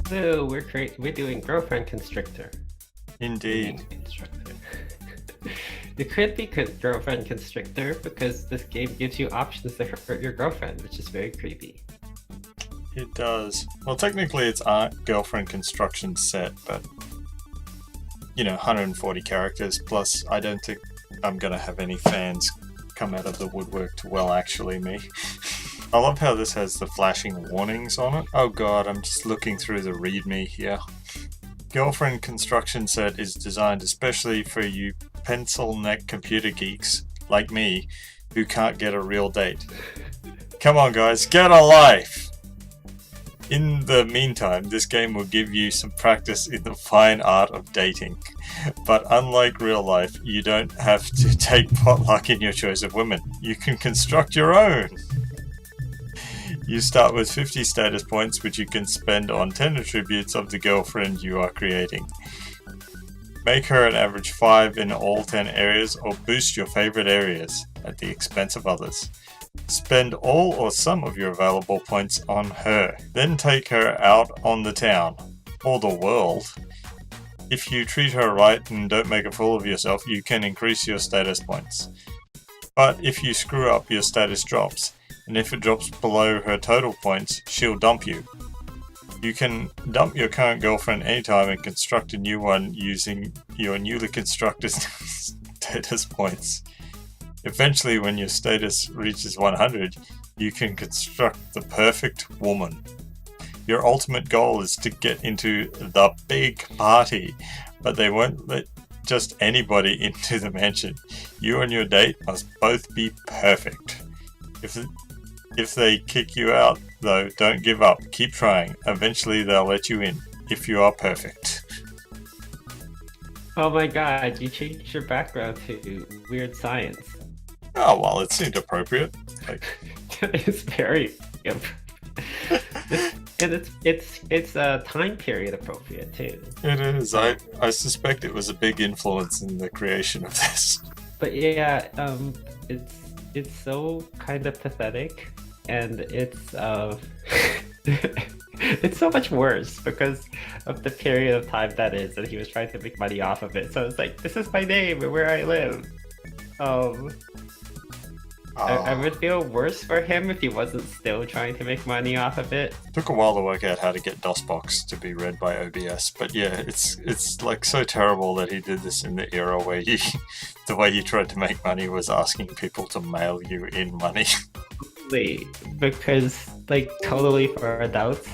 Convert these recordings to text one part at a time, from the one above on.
So we're doing girlfriend constrictor. Indeed. Constrictor. It could be girlfriend constrictor because this game gives you options to hurt your girlfriend, which is very creepy. It does. Well, technically it's a girlfriend construction set, but 140 characters, plus I don't think I'm gonna have any fans come out of the woodwork to actually me. I love how this has the flashing warnings on it. Oh god, I'm just looking through the readme here. Girlfriend construction set is designed especially for you pencil neck computer geeks like me who can't get a real date. Come on guys, get a life! In the meantime, this game will give you some practice in the fine art of dating. But unlike real life, you don't have to take potluck in your choice of women. You can construct your own! You start with 50 status points, which you can spend on 10 attributes of the girlfriend you are creating. Make her an average 5 in all 10 areas, or boost your favorite areas at the expense of others. Spend all or some of your available points on her. Then take her out on the town, or the world. If you treat her right and don't make a fool of yourself, you can increase your status points. But if you screw up, your status drops. And if it drops below her total points, she'll dump you. You can dump your current girlfriend anytime and construct a new one using your newly constructed status points. Eventually, when your status reaches 100, you can construct the perfect woman. Your ultimate goal is to get into the big party, but they won't let just anybody into the mansion. You and your date must both be perfect. If they kick you out, though, don't give up. Keep trying. Eventually they'll let you in, if you are perfect. Oh my god, you changed your background to weird science. Oh, well, it seemed appropriate. It's very... and it's time period appropriate, too. It is. I suspect it was a big influence in the creation of this. But yeah, it's so kind of pathetic. And it's it's so much worse because of the period of time that is, and he was trying to make money off of it. So it's like, this is my name and where I live. I would feel worse for him if he wasn't still trying to make money off of it. Took a while to work out how to get DOSBox to be read by OBS, but yeah, it's like so terrible that he did this in the era where the way you tried to make money was asking people to mail you in money. Because totally for adults.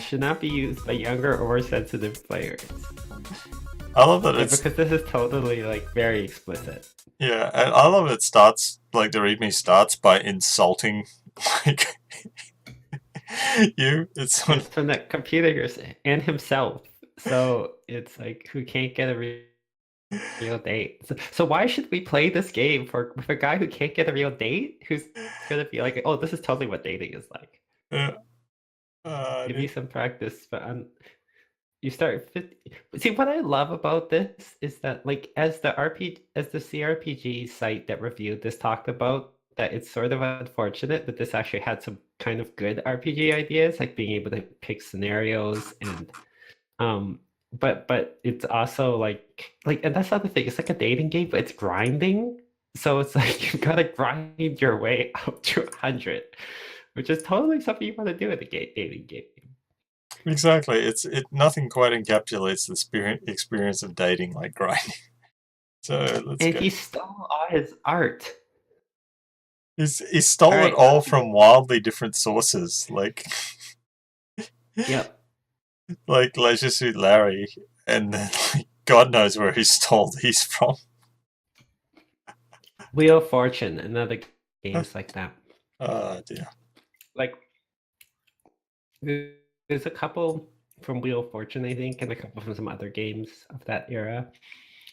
Should not be used by younger or sensitive players. I love that it's... Because this is totally very explicit. Yeah, and I love it starts, the readme starts by insulting, you. It's from the computer and himself. So it's who can't get a real date. So why should we play this game with a guy who can't get a real date? Who's gonna be like, oh, this is totally what dating is like. Yeah. Give me some practice, but you start 50. See, what I love about this is that as the CRPG site that reviewed this talked about, that it's sort of unfortunate that this actually had some kind of good RPG ideas, like being able to pick scenarios and but it's also and that's the other thing, it's like a dating game, but it's grinding. So it's you've got to grind your way up to 100, which is totally something you want to do in a dating game. Exactly. Nothing quite encapsulates the experience of dating like grinding. So let's go. He stole all his art. He stole it all from wildly different sources, Yep. Like Leisure Suit Larry, and then God knows where he stole these from. Wheel of Fortune and other games like that. Oh dear. There's a couple from Wheel of Fortune, I think, and a couple from some other games of that era.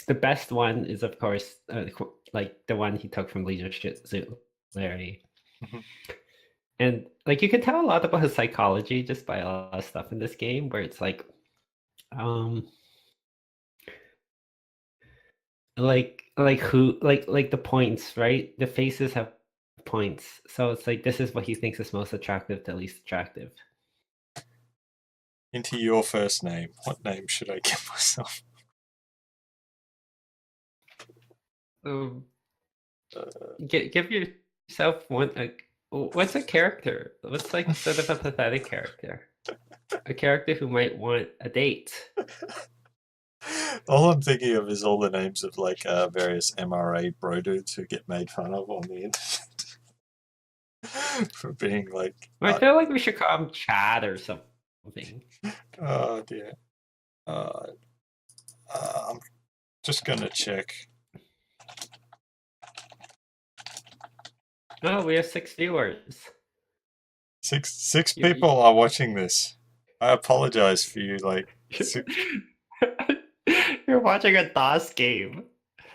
The best one is, of course, the one he took from Leisure Suit Larry. Mm-hmm. And you can tell a lot about his psychology just by a lot of stuff in this game, where it's the points, right? The faces have points. So it's like this is what he thinks is most attractive to least attractive. Into your first name. What name should I give myself? Give yourself one. What's a character? What's like sort of a pathetic character? A character who might want a date. All I'm thinking of is all the names of like various MRA bro dudes who get made fun of on the internet for being like. I feel like we should call him Chad or something. Oh dear. I'm just gonna check. Oh, we have 6 viewers. Six people are watching this. I apologize for you. Like, you're watching a DOS game.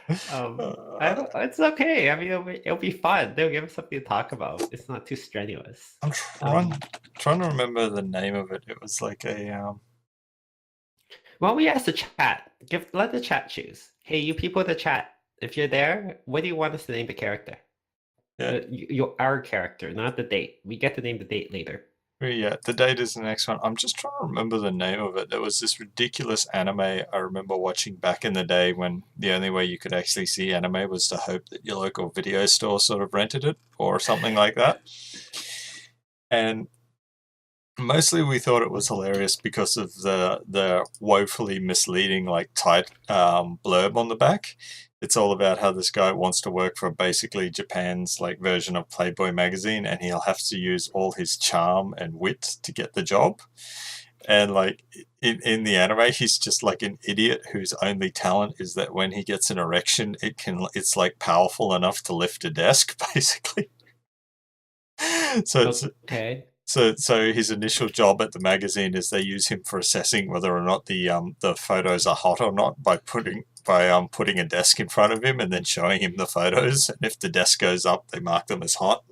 It's okay. I mean, it'll be fun. They'll give us something to talk about. It's not too strenuous. I'm trying to remember the name of it. It was like a Well, we asked the chat. Let the chat choose. Hey, you people in the chat, if you're there, what do you want us to name the character? Yeah. Our character, not the date. We get to name the date later. Yeah, the date is the next one. I'm just trying to remember the name of it. There was this ridiculous anime I remember watching back in the day when the only way you could actually see anime was to hope that your local video store sort of rented it or something like that. And mostly we thought it was hilarious because of the woefully misleading like tight blurb on the back. It's all about how this guy wants to work for basically Japan's like version of Playboy magazine, and he'll have to use all his charm and wit to get the job. And like in the anime, he's just like an idiot whose only talent is that when he gets an erection, it's like powerful enough to lift a desk, basically. So it's okay. So his initial job at the magazine is they use him for assessing whether or not the photos are hot or not by putting a desk in front of him and then showing him the photos. And if the desk goes up, they mark them as hot,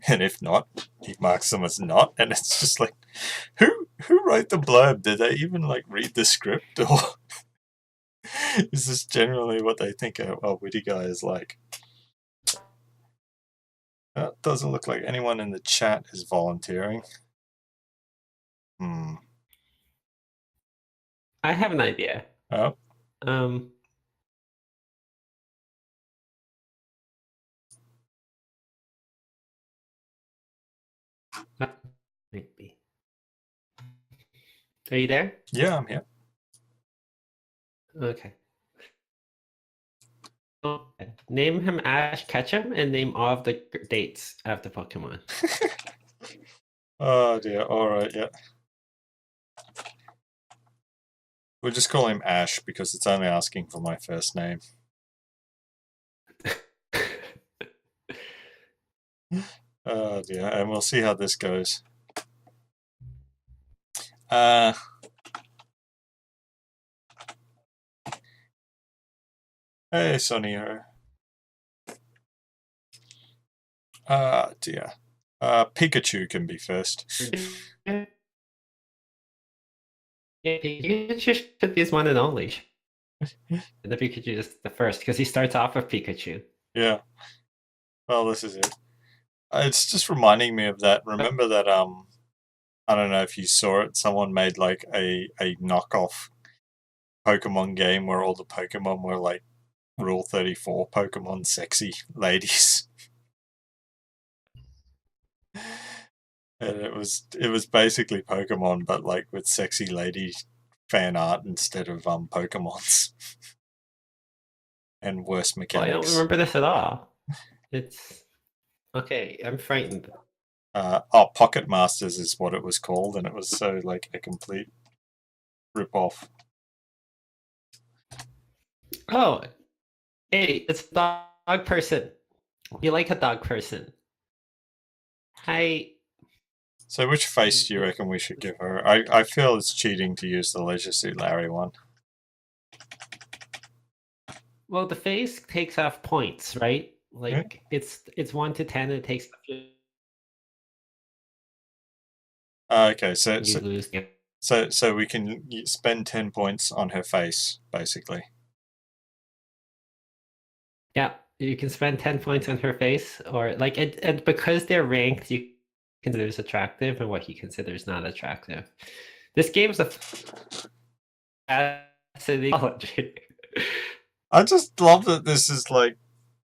and if not, he marks them as not. And it's just like, who wrote the blurb? Did they even like read the script, or is this generally what they think a witty guy is like? It doesn't look like anyone in the chat is volunteering. I have an idea. Oh. Maybe. Are you there? Yeah, I'm here. Okay. Name him Ash Ketchum and name all of the dates of the Pokemon. Oh dear, alright, yeah. We'll just call him Ash because it's only asking for my first name. Oh dear, and we'll see how this goes. Hey, Sonio. Dear. Pikachu can be first. Yeah, Pikachu should be his one and only. The Pikachu is the first because he starts off with Pikachu. Yeah. Well, this is it. It's just reminding me of that. Remember that, I don't know if you saw it, someone made like a knockoff Pokemon game where all the Pokemon were like Rule 34 Pokemon sexy ladies. And it was basically Pokemon, but like with sexy lady fan art instead of Pokemons. And worse mechanics. Well, I don't remember this at all. It's okay. I'm frightened. Pocket Masters is what it was called, and it was so like a complete rip-off. Oh, hey, it's a dog person. You like a dog person. Hi. So which face do you reckon we should give her? I feel it's cheating to use the Leisure Suit Larry one. Well, the face takes off points, right? Like it's 1 to 10 and it takes okay, so we can spend 10 points on her face, basically. Yeah, You can spend 10 points on her face, or like, and because they're ranked, you considers attractive and what he considers not attractive. This game's a fascinating technology. I just love that this is like,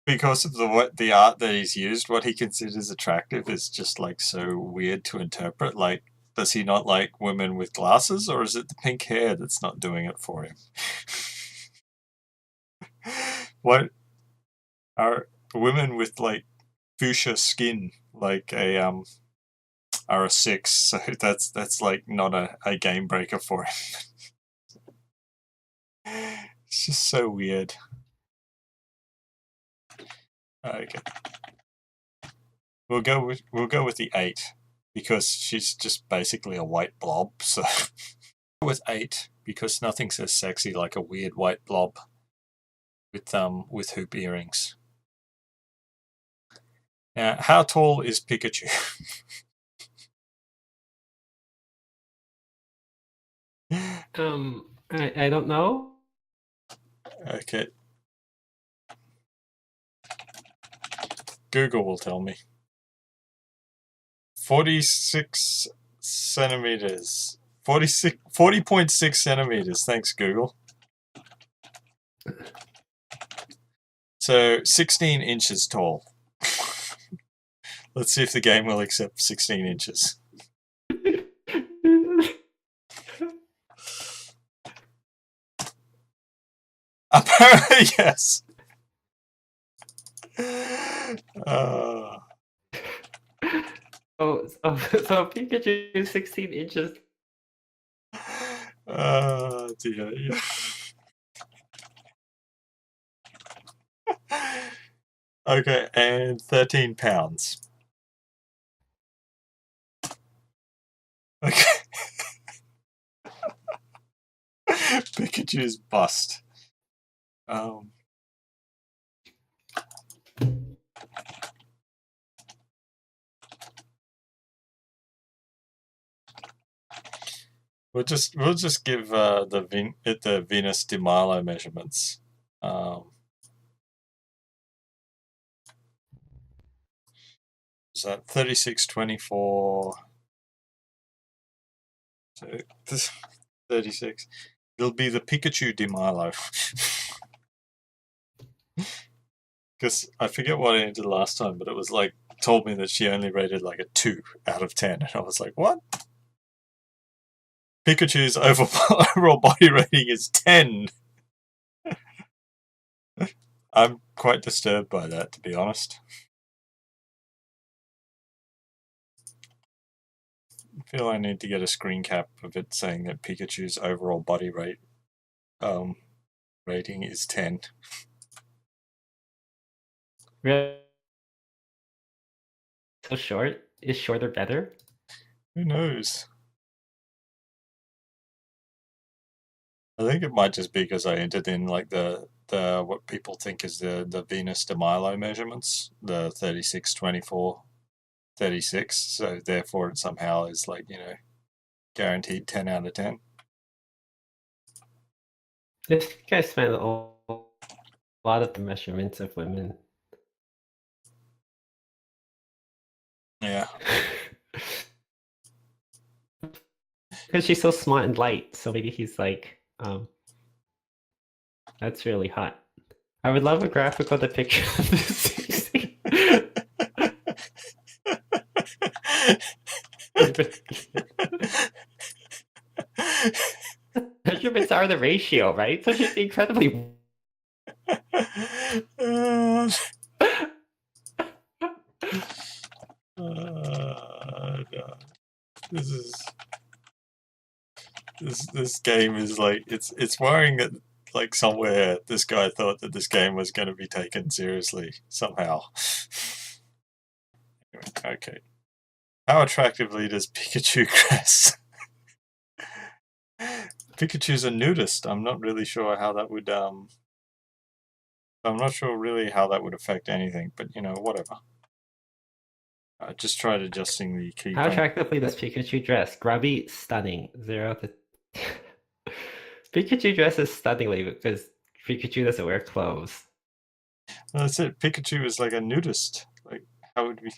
because of the art that he's used, what he considers attractive is just like so weird to interpret. Like, does he not like women with glasses, or is it the pink hair that's not doing it for him? What are women with like fuchsia skin like are a 6? So that's like not a game breaker for him. It's just so weird. Okay. We'll go with the 8 because she's just basically a white blob. So with 8 because nothing says sexy like a weird white blob with hoop earrings. Now, how tall is Pikachu? I don't know. Okay. Google will tell me. 46 centimeters. 40.6 centimeters. Thanks, Google. So 16 inches tall. Let's see if the game will accept 16 inches. Apparently, yes. So Pikachu is 16 inches. Dear. Okay, and 13 pounds. Okay. Pikachu's bust. We'll just give the Venus de Milo measurements. Is that 36.24? So this 36. It'll be the Pikachu de Milo. Because I forget what I did last time, but it was like told me that she only rated like a 2 out of 10, and I was like, what? Pikachu's overall body rating is 10. I'm quite disturbed by that, to be honest. I feel I need to get a screen cap of it saying that Pikachu's overall body rating is 10. Really? So short? Is shorter better? Who knows? I think it might just be because I entered in like the what people think is the Venus de Milo measurements, the 36, 24, 36. So therefore it somehow is like, guaranteed 10 out of 10. This guy spent a lot of the measurements of women. Yeah. Because she's so smart and light, so maybe he's like, that's really hot. I would love a graphic of the picture of this. Measurements are the ratio, right? So she's incredibly. No. This game is like it's worrying that like somewhere this guy thought that this game was going to be taken seriously somehow. Okay. How attractively does Pikachu dress? Pikachu's a nudist. I'm not really sure how that would I'm not sure really how that would affect anything, but whatever. I just tried adjusting the key. How attractively does Pikachu dress? Grubby, stunning. 0 to. Pikachu dresses stunningly because Pikachu doesn't wear clothes. That's it. Pikachu is like a nudist. Like, how would we?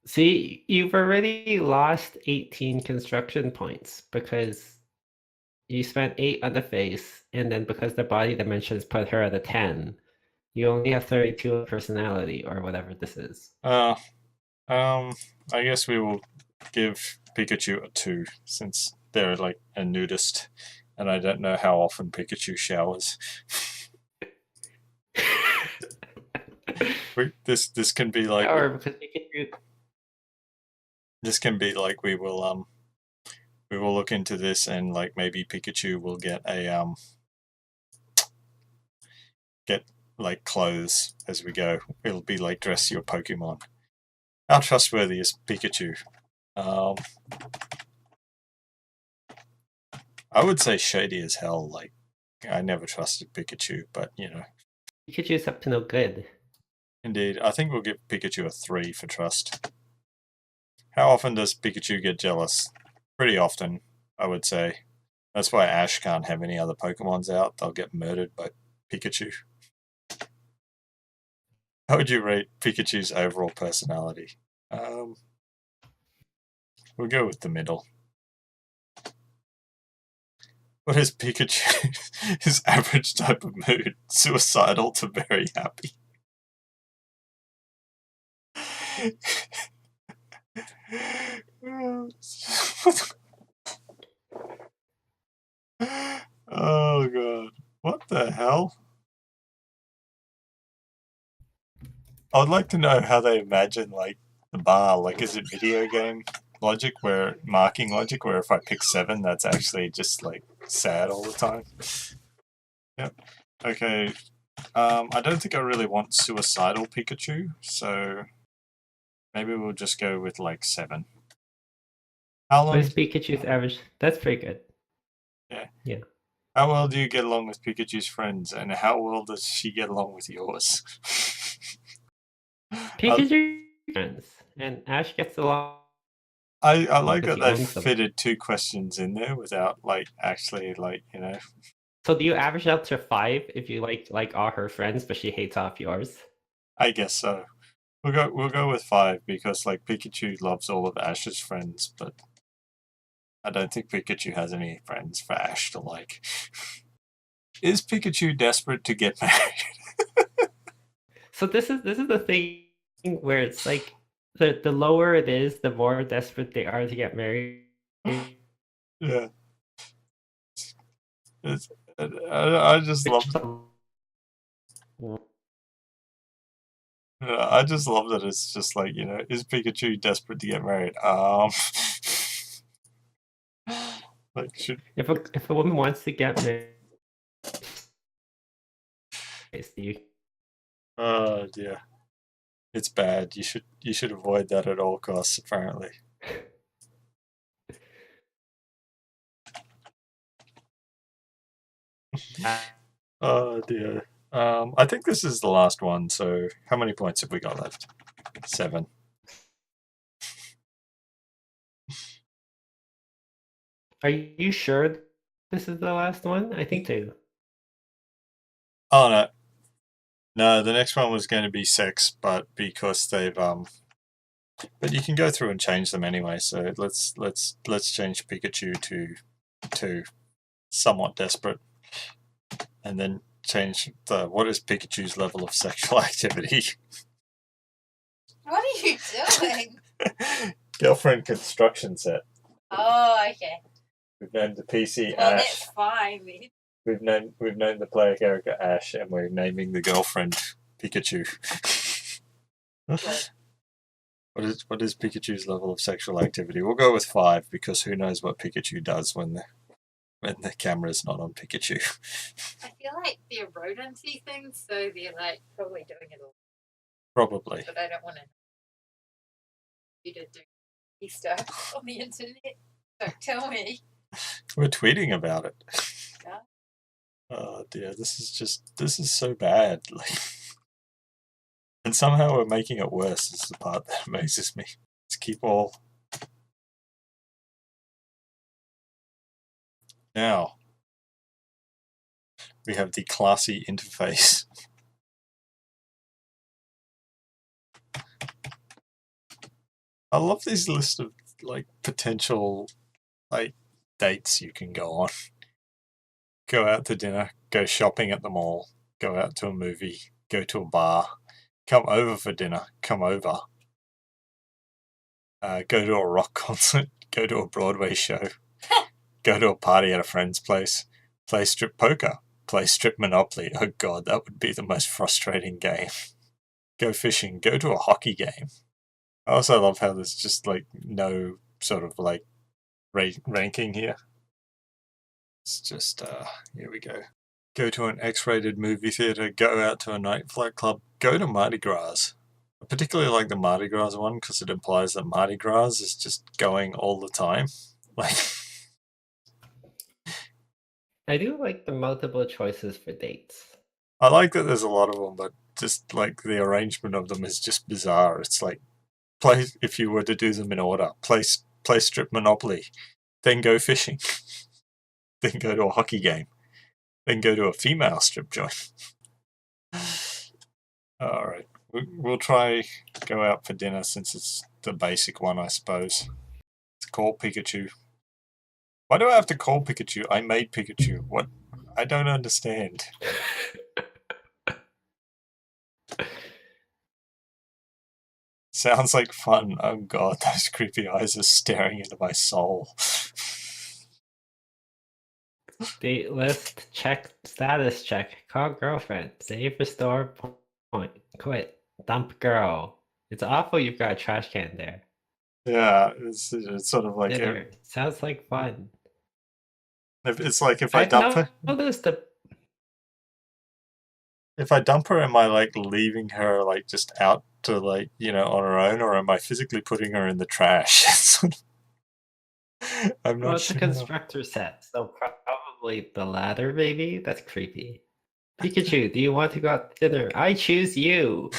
See, you've already lost 18 construction points because you spent 8 on the face, and then because the body dimensions put her at a 10, you only have 32 of personality, or whatever this is. Uh, I guess we will give Pikachu a 2 since they're like a nudist, and I don't know how often Pikachu showers. This can be like Or because Pikachu. we will look into this and like maybe Pikachu will get a get like clothes as we go. It'll be like dress your Pokemon. How trustworthy is Pikachu? Um, I would say shady as hell. Like I never trusted Pikachu, but you know. Pikachu's up to no good. Indeed, I think we'll give Pikachu a 3 for trust. How often does Pikachu get jealous? Pretty often, I would say. That's why Ash can't have any other Pokemons out. They'll get murdered by Pikachu. How would you rate Pikachu's overall personality? We'll go with the middle. What is Pikachu? His average type of mood? Suicidal to very happy. Oh god. What the hell? I would like to know how they imagine like the bar. Like is it video game logic where marking logic where if I pick 7 that's actually just like sad all the time? Yep. Okay. I don't think I really want suicidal Pikachu, so maybe we'll just go with like 7. How What long? is Pikachu's average? That's pretty good. Yeah. Yeah. How well do you get along with Pikachu's friends, and how well does she get along with yours? Pikachu friends, and Ash gets along I like because that he they've owns them. fitted 2 questions in there without like actually like you know. So do you average out to 5 if you like all her friends, but she hates off yours? I guess so. We'll go with 5 because like Pikachu loves all of Ash's friends, but I don't think Pikachu has any friends for Ash to like. Is Pikachu desperate to get married? So this is the thing where it's like the lower it is, the more desperate they are to get married. Yeah. It's, I just love. I just love that it's just like you know, is Pikachu desperate to get married? Like should. If a woman wants to get married, you Oh dear, it's bad. You should avoid that at all costs. Apparently. Oh dear. I think this is the last one. So how many points have we got left? 7. are you sure this is the last one? I think so. Oh no, no. The next one was going to be 6, but because they've but you can go through and change them anyway. So let's change Pikachu to 2, somewhat desperate, and then change the what is Pikachu's level of sexual activity. What are you doing? Girlfriend construction set. Oh, okay. We've named the PC Well, Ash. that's fine. Man. We've named the player character Ash, and we're naming the girlfriend Pikachu. What is Pikachu's level of sexual activity? We'll go with 5 because who knows what Pikachu does when the camera's not on Pikachu. I feel like they're rodent-y things, so they're like probably doing it all. Probably. But I don't want you to do stuff on the internet. Don't tell me. We're tweeting about it. Yeah. Oh dear, this is so bad. Like, and somehow we're making it worse. This is the part that amazes me. Let's keep all. Now we have the classy interface. I love these list of like potential like dates you can go on. Go out to dinner, go shopping at the mall, go out to a movie, go to a bar, come over for dinner, come over, go to a rock concert, go to a Broadway show, go to a party at a friend's place, play strip poker, play strip Monopoly. Oh god, that would be the most frustrating game. Go fishing, go to a hockey game. I also love how there's just like no sort of like ranking here. It's just, here we go. Go to an X-rated movie theater, go out to a nightclub club, go to Mardi Gras. I particularly like the Mardi Gras one because it implies that Mardi Gras is just going all the time. Like, I do like the multiple choices for dates. I like that there's a lot of them, but just like the arrangement of them is just bizarre. It's like, play, if you were to do them in order, play strip Monopoly, then go fishing, then go to a hockey game, then go to a female strip joint. Alright, we'll try go out for dinner since it's the basic one, I suppose. Let's call Pikachu. Why do I have to call Pikachu? I made Pikachu. What? I don't understand. Sounds like fun. Oh god, those creepy eyes are staring into my soul. Date list check, status check, call girlfriend, save, restore, point, quit, dump girl. It's awful you've got a trash can there. Yeah, it's sort of like Dinner. Sounds like fun. it's like if I dump her, noticed the if I dump her, am I like leaving her like just out to like, you know, on her own, or am I physically putting her in the trash? I'm not it's sure. a constructor set, so probably the latter, maybe? That's creepy. Pikachu, do you want to go out to dinner? I choose you!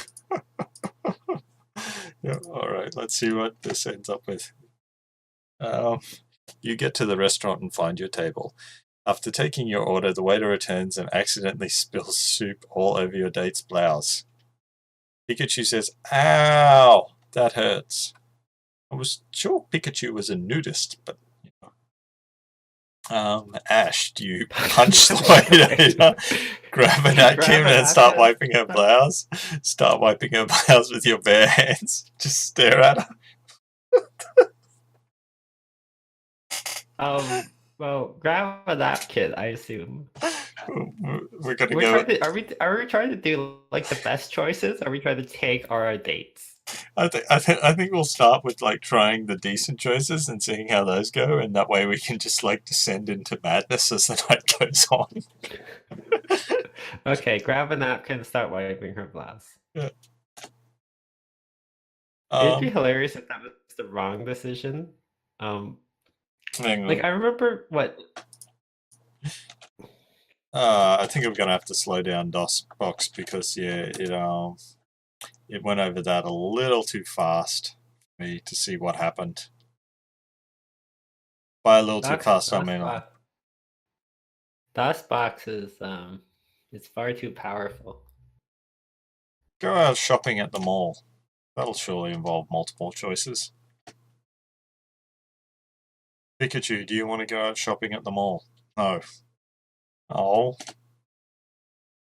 Yeah, alright, let's see what this ends up with. You get to the restaurant and find your table. After taking your order, the waiter returns and accidentally spills soup all over your date's blouse. Pikachu says, "Ow! That hurts." I was sure Pikachu was a nudist, but you know. Ash, do you punch the waiter, grab a napkin and start wiping her blouse? Start wiping her blouse with your bare hands. Just stare at her. Well, grab a napkin, I assume. We're gonna go. Are we trying to do like the best choices? Are we trying to take our dates? I think we'll start with like trying the decent choices and seeing how those go, and that way we can just like descend into madness as the night goes on. Okay, grab a napkin and start wiping her blouse. Yeah. It'd be hilarious if that was the wrong decision. Like I remember what. I think I'm gonna have to slow down DOSBox because yeah, it went over that a little too fast for me to see what happened. By a little too fast, I mean like DOSBox is it's far too powerful. go out shopping at the mall. That'll surely involve multiple choices. Pikachu, do you want to go out shopping at the mall? No. Oh.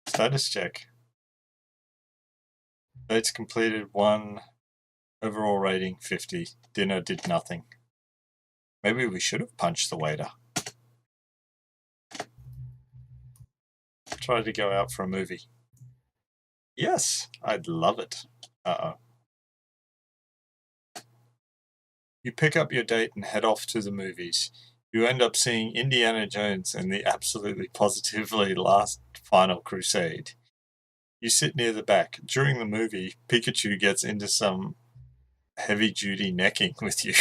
Status check. Dates completed 1. Overall rating 50. Dinner did nothing. Maybe we should have punched the waiter. Tried to go out for a movie. Yes, I'd love it. Uh-oh. You pick up your date and head off to the movies. You end up seeing Indiana Jones and the absolutely positively last final crusade. You sit near the back. During the movie, Pikachu gets into some heavy-duty necking with you.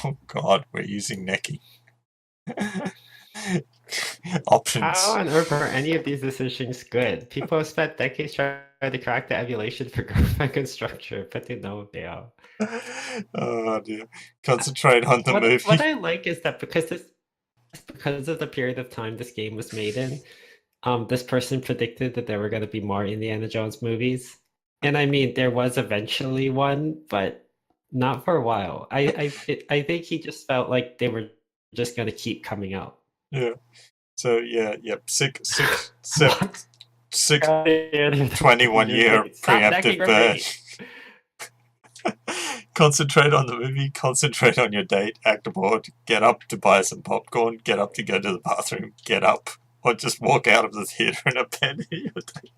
Oh god, we're using necking. Options. How on earth are any of these decisions good? People have spent decades trying to crack the emulation for GirlFriend constructor, but they know they are. Oh dear. Concentrate on the movie. What I like is that because of the period of time this game was made in, this person predicted that there were going to be more Indiana Jones movies. And I mean, there was eventually one, but Not for a while. I think he just felt like they were just gonna keep coming out. Yeah. So yeah, yep. What? 21-year Stop necking preemptive your burn. face. Concentrate on the movie, concentrate on your date, act bored, get up to buy some popcorn, get up to go to the bathroom, get up, or just walk out of the theater and abandon your date.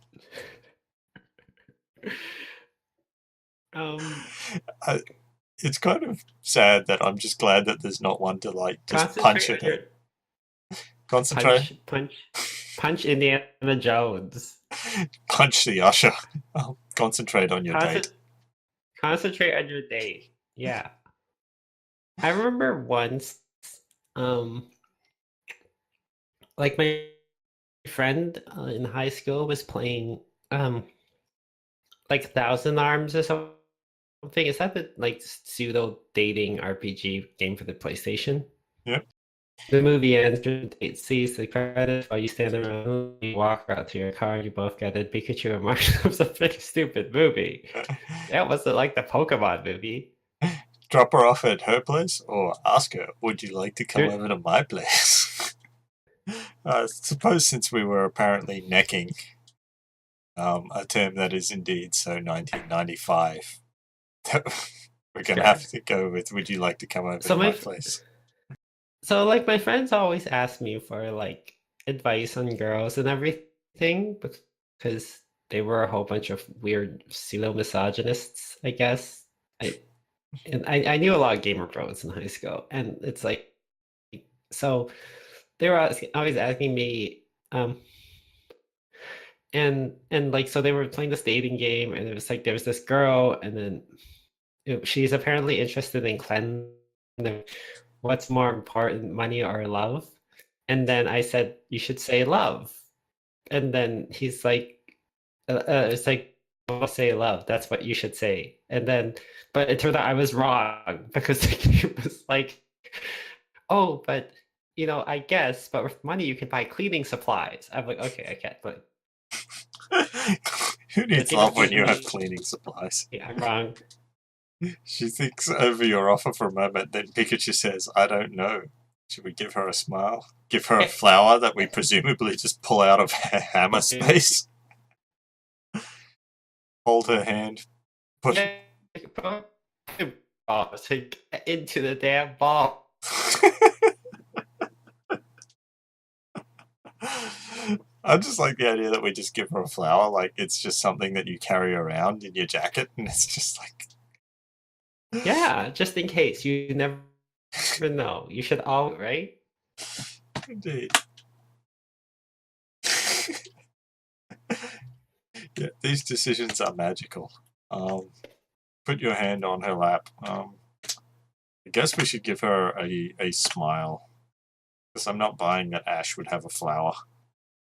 It's kind of sad that I'm just glad that there's not one to like just punch Concentrate it. on your Concentrate. punch Indiana Jones. Punch the usher. Concentrate on your date. Concentrate on your date. Yeah. I remember once, like my friend in high school was playing, like Thousand Arms or something. Is that the like pseudo dating RPG game for the PlayStation? Yep. The movie ends, it sees the credits while you stand around, you walk out to your car, you both get it. Pikachu and Mario. It was a pretty stupid movie. That wasn't like the Pokemon movie. Drop her off at her place or ask her, would you like to come over to my place? I suppose since we were apparently necking, a term that is indeed so 1995, we're going to have to go with, would you like to come over to my place? So like my friends always ask me for like advice on girls and everything because they were a whole bunch of weird pseudo misogynists, I guess. I knew a lot of gamer bros in high school, and it's like, so they were always asking me, and like, so they were playing this dating game, and it was like there was this girl, and then she's apparently interested in cleansing. What's more important, money or love? And then I said, you should say love. And then he's like, it's like, I'll say love. That's what you should say. And then, but it turned out I was wrong because it was like, oh, but I guess, but with money you can buy cleaning supplies. I'm like, okay, I can't. But who needs love when you have cleaning supplies? Yeah, I'm wrong. She thinks over your offer for a moment, then Pikachu says, I don't know. Should we give her a smile? Give her a flower that we presumably just pull out of hammer space? Hold her hand. Put into the damn ball. I just like the idea that we just give her a flower, like it's just something that you carry around in your jacket, and it's just like... Yeah, just in case. You never know. You should all, right? Indeed. Yeah, these decisions are magical. Put your hand on her lap. I guess we should give her a smile. Because I'm not buying that Ash would have a flower.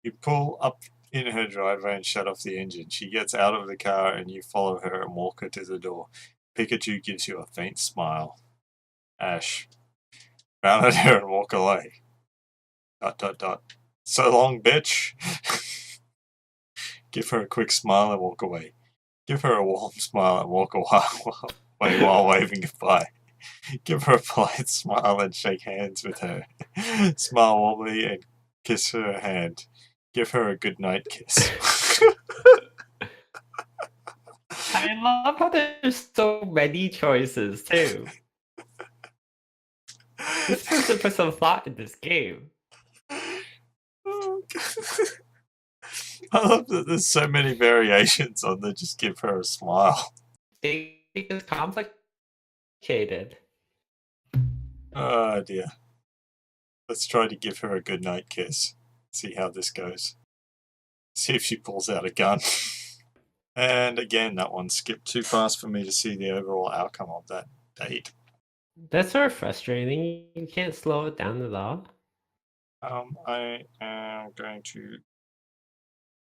You pull up in her driveway and shut off the engine. She gets out of the car and you follow her and walk her to the door. Pikachu gives you a faint smile. Ash. Frown at her and walk away. ... So long, bitch. Give her a quick smile and walk away. Give her a warm smile and walk away while waving goodbye. Give her a polite smile and shake hands with her. Smile warmly and kiss her hand. Give her a goodnight kiss. I love how there's so many choices, too. This person put some thought in this game. I love that there's so many variations on the just give her a smile. It's complicated. Oh dear. Let's try to give her a goodnight kiss. See how this goes. See if she pulls out a gun. And again, that one skipped too fast for me to see the overall outcome of that date. That's sort of frustrating. You can't slow it down at all. I am going to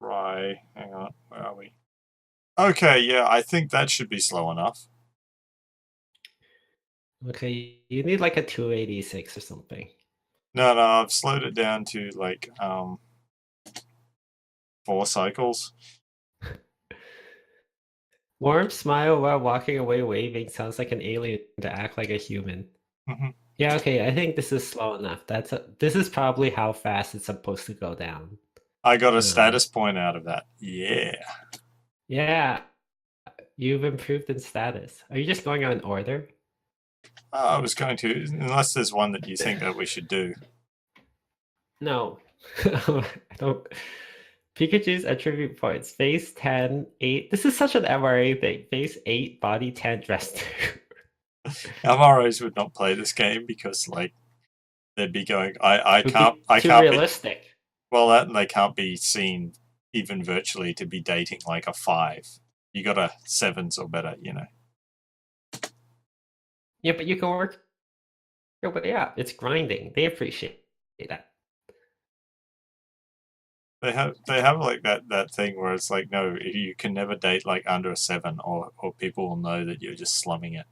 try. Hang on, where are we? Okay, yeah, I think that should be slow enough. Okay, you need like a 286 or something. No, I've slowed it down to like 4 cycles. Warm smile while walking away waving sounds like an alien to act like a human. Mhm. Yeah, okay, I think this is slow enough. This is probably how fast it's supposed to go down. I got a status point out of that. Yeah. Yeah, you've improved in status. Are you just going on order? I was going to, unless there's one that you think that we should do. No. I don't. Pikachu's attribute points. Face 10, 8. This is such an MRA thing. Face 8, body 10, dress 2. MROs would not play this game because, like, they'd be going, I It would can't, be I too can't be, realistic. well, that and they can't be seen even virtually to be dating like a 5. You got a 7s or better, you know. Yeah, but you can work your way up. It's grinding. They appreciate that. They have like that thing where it's like, no, you can never date like under a 7, or people will know that you're just slumming it.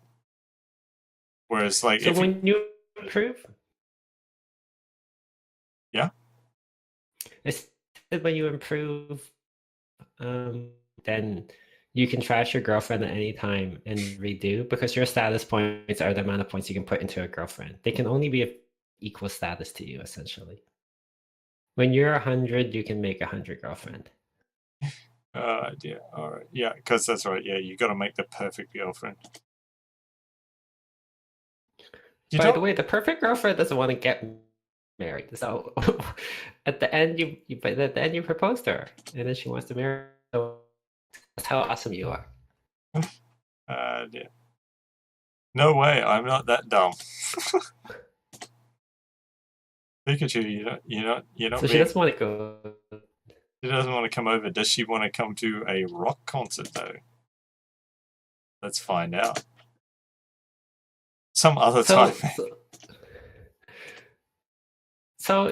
Whereas, like, So if when you improve, yeah, I said when you improve, then you can trash your girlfriend at any time and redo because your status points are the amount of points you can put into a girlfriend. They can only be of equal status to you, essentially. When you're 100, you can make 100 girlfriend. yeah, all right, yeah, because that's right. Yeah, you got to make the perfect girlfriend. By the way, the perfect girlfriend doesn't want to get married. So at the end, you propose to her, and then she wants to marry. So that's how awesome you are. Yeah. No way, I'm not that dumb. Pikachu, you know So she doesn't want to go. She doesn't want to come over. Does she want to come to a rock concert though? Let's find out. Some other time. So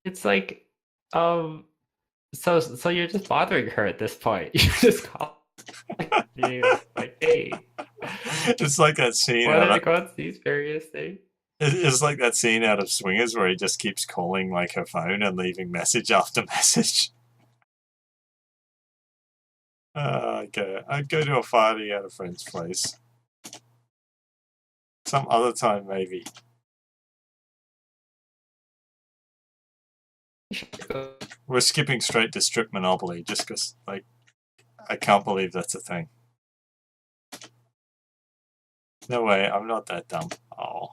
it's like, so you're just bothering her at this point. You just call you like, hey, It's like that scene what out are of, the these various things? it's like that scene out of Swingers where he just keeps calling like her phone and leaving message after message. Okay, I'd go to a party at a friend's place. Some other time, maybe. We're skipping straight to Strip Monopoly just because, like, I can't believe that's a thing. No way, I'm not that dumb. Oh.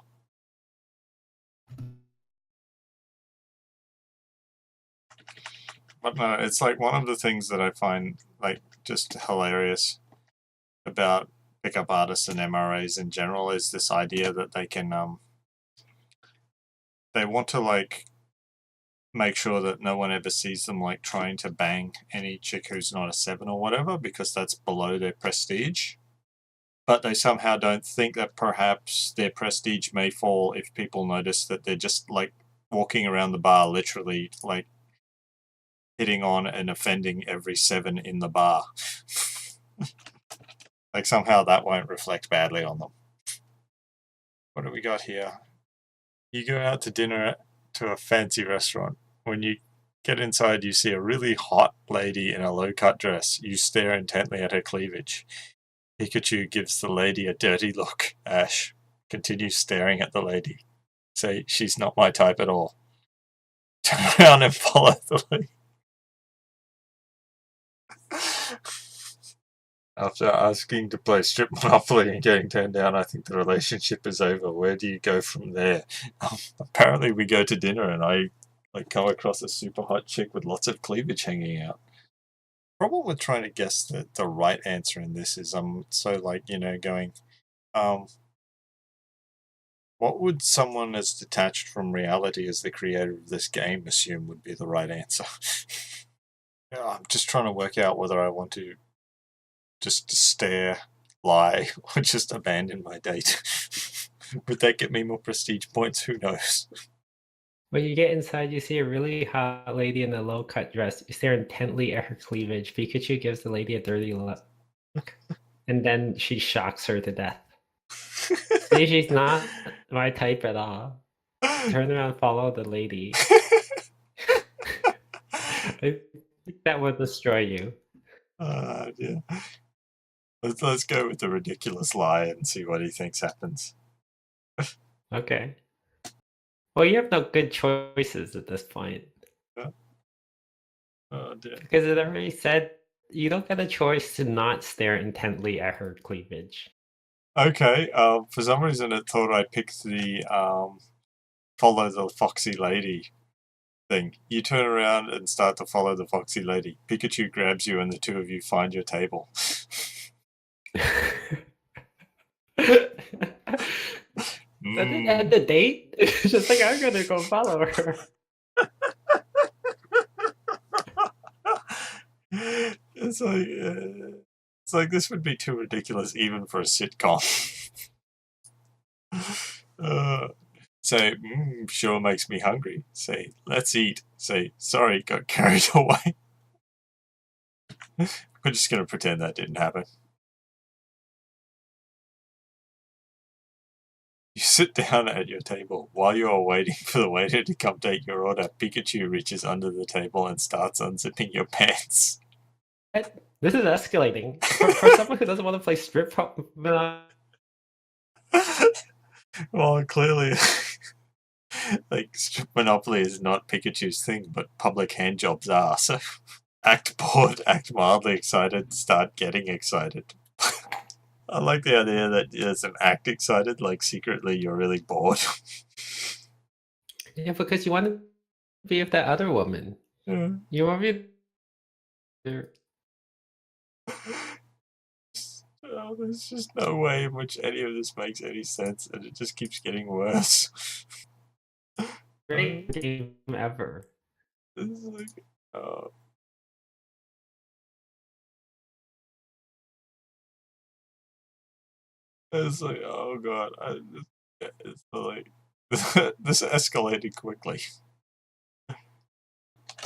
But no, it's like one of the things that I find, like, just hilarious about pickup artists and MRAs in general is this idea that they can, they want to, like, make sure that no one ever sees them, like, trying to bang any chick who's not a 7 or whatever, because that's below their prestige. But they somehow don't think that perhaps their prestige may fall if people notice that they're just, like, walking around the bar literally, like, hitting on and offending every 7 in the bar. Like, somehow that won't reflect badly on them. What do we got here? You go out to dinner to a fancy restaurant. When you get inside, you see a really hot lady in a low-cut dress. You stare intently at her cleavage. Pikachu gives the lady a dirty look. Ash continues staring at the lady. Say, she's not my type at all. Turn around and follow the lady. After asking to play Strip Monopoly and getting turned down, I think the relationship is over. Where do you go from there? Apparently we go to dinner and I come across a super hot chick with lots of cleavage hanging out. Problem with trying to guess the right answer in this is I'm so going, what would someone as detached from reality as the creator of this game assume would be the right answer? Yeah, I'm just trying to work out whether I want to just stare, lie, or just abandon my date. Would that get me more prestige points? Who knows? When you get inside, you see a really hot lady in a low-cut dress. You stare intently at her cleavage. Pikachu gives the lady a dirty look, and then she shocks her to death. See, she's not my type at all. Turn around, follow the lady. I think that would destroy you. Yeah. Let's go with the ridiculous lie and see what he thinks happens. Okay. Well, you have no good choices at this point. Oh dear. Because it already said you don't get a choice to not stare intently at her cleavage. Okay, for some reason it thought I picked the follow the foxy lady thing. You turn around and start to follow the foxy lady. Pikachu grabs you and the two of you find your table. Does it end the date? It's just like, I'm gonna go follow her. It's like this would be too ridiculous even for a sitcom. Say, sure makes me hungry. Say, let's eat. Say, sorry, got carried away. We're just gonna pretend that didn't happen. You sit down at your table. While you are waiting for the waiter to come take your order, Pikachu reaches under the table and starts unzipping your pants. This is escalating. For someone who doesn't want to play strip Well, clearly, like, strip Monopoly is not Pikachu's thing, but public handjobs are, so act bored, act mildly excited, start getting excited. I like the idea that there's an act excited, like secretly you're really bored. Yeah, because you want to be with that other woman. Yeah. You want to be... Oh, there's just no way in which any of this makes any sense, and it just keeps getting worse. Great game ever. It's like, oh. It's like, oh god, it's like, this escalated quickly.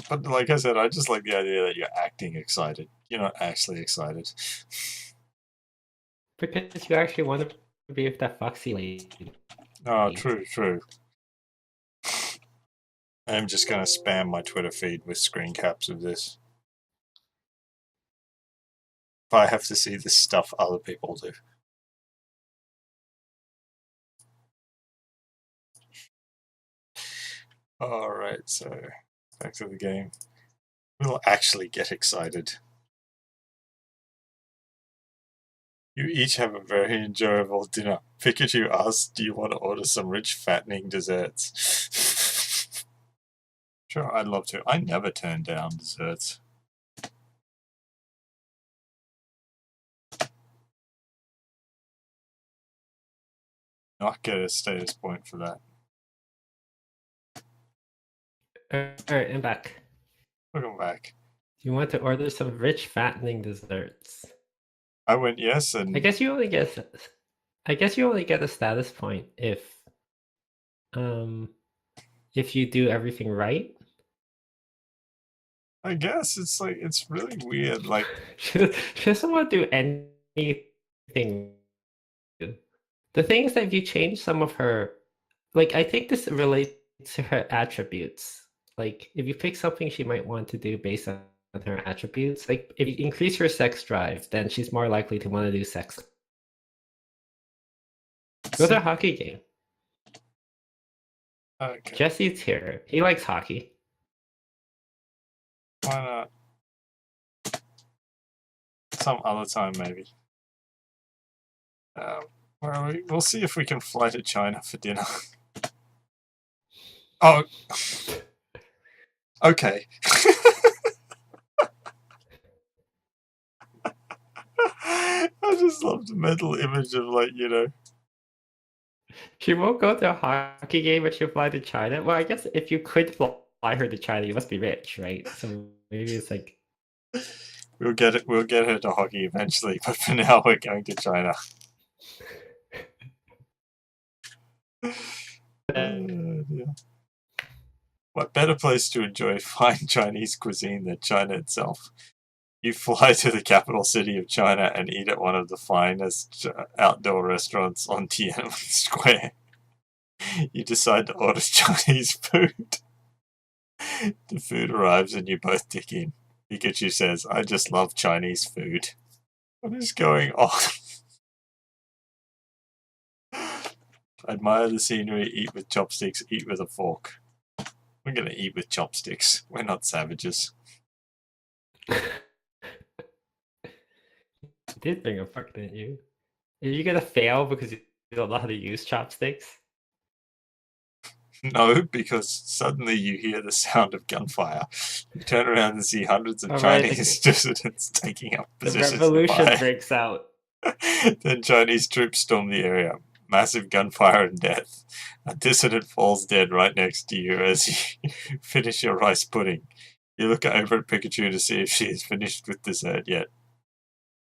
But like I said, I just like the idea that you're acting excited. You're not actually excited. Because you actually want to be with that foxy lady. Oh, true, true. I'm just gonna spam my Twitter feed with screen caps of this. If I have to see this stuff other people do. Alright, so back to the game. We'll actually get excited. You each have a very enjoyable dinner. Pikachu asks, do you want to order some rich, fattening desserts? Sure, I'd love to. I never turn down desserts. Not get a status point for that. Alright, I'm back. Welcome back. You want to order some rich, fattening desserts. I went yes, and I guess you only get a status point if you do everything right. I guess it's like, it's really weird. Like, She doesn't want to do anything. The thing is that if you change some of her, like, I think this relates to her attributes. Like, if you pick something she might want to do based on her attributes, like, if you increase her sex drive, then she's more likely to want to do sex. Go to a hockey game. okay, Jesse's here. He likes hockey. why not? Some other time, maybe. Where are we? We'll see if we can fly to China for dinner. Oh, okay. I just love the mental image of, like, you know. She won't go to a hockey game, but she'll fly to China. Well, I guess if you could fly her to China, you must be rich, right? So maybe it's like... We'll get her to hockey eventually, but for now we're going to China. Yeah. What better place to enjoy fine Chinese cuisine than China itself? You fly to the capital city of China and eat at one of the finest outdoor restaurants on Tiananmen Square. You decide to order Chinese food. The food arrives and you both dig in. Pikachu says, I just love Chinese food. What is going on? Admire the scenery, eat with chopsticks, eat with a fork. We're gonna eat with chopsticks. We're not savages. You did bring a fork, didn't you? Are you gonna fail because you don't know how to use chopsticks? No, because suddenly you hear the sound of gunfire. You turn around and see hundreds of Alright, Chinese dissidents taking up the positions revolution nearby. breaks out. Then Chinese troops storm the area. Massive gunfire and death. A dissident falls dead right next to you as you finish your rice pudding. You look over at Pikachu to see if she is finished with dessert yet.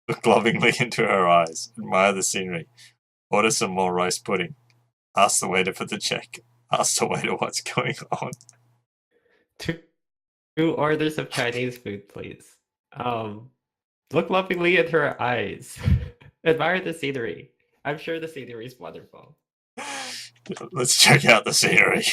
Look lovingly into her eyes. Admire the scenery. Order some more rice pudding. Ask the waiter for the check. Ask the waiter what's going on. Two orders of Chinese food, please. Look lovingly into her eyes. Admire the scenery. I'm sure the scenery is wonderful. Let's check out the scenery.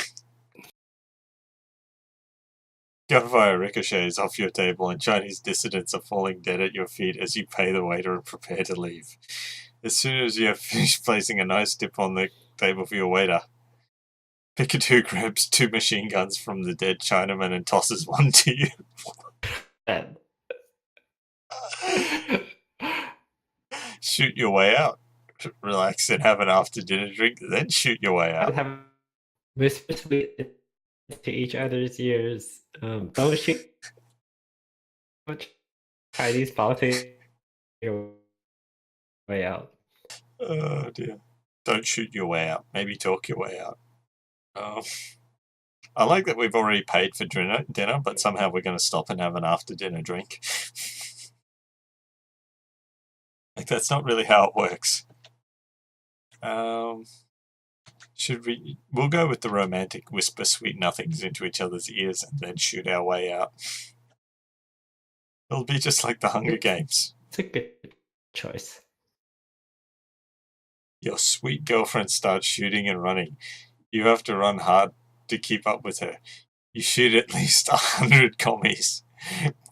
Gunfire ricochets off your table and Chinese dissidents are falling dead at your feet as you pay the waiter and prepare to leave. As soon as you have finished placing a nice tip on the table for your waiter, Pikachu grabs 2 machine guns from the dead Chinaman and tosses one to you. Then. Shoot your way out. Relax and have an after-dinner drink, then shoot your way out. Have whisper sweet to each other's ears. Don't shoot much Chinese politics your way out. Oh dear. Don't shoot your way out. Maybe talk your way out. I like that we've already paid for dinner, but somehow we're going to stop and have an after-dinner drink. Like, that's not really how it works. We'll go with the romantic whisper sweet nothings into each other's ears and then shoot our way out. It'll be just like the Hunger Games. It's a good choice. Your sweet girlfriend starts shooting and running. You have to run hard to keep up with her. You shoot at least 100 commies.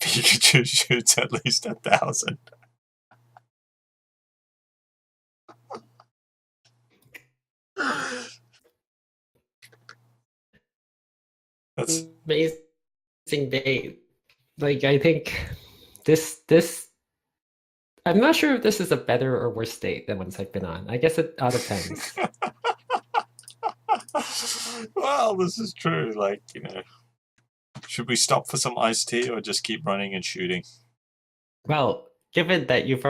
Pikachu shoots at least 1,000. That's amazing date. Like, I think this I'm not sure if this is a better or worse date than ones I've been on. I guess it all depends. Well, this is true. Like, you know, should we stop for some iced tea or just keep running and shooting? Well, given that you've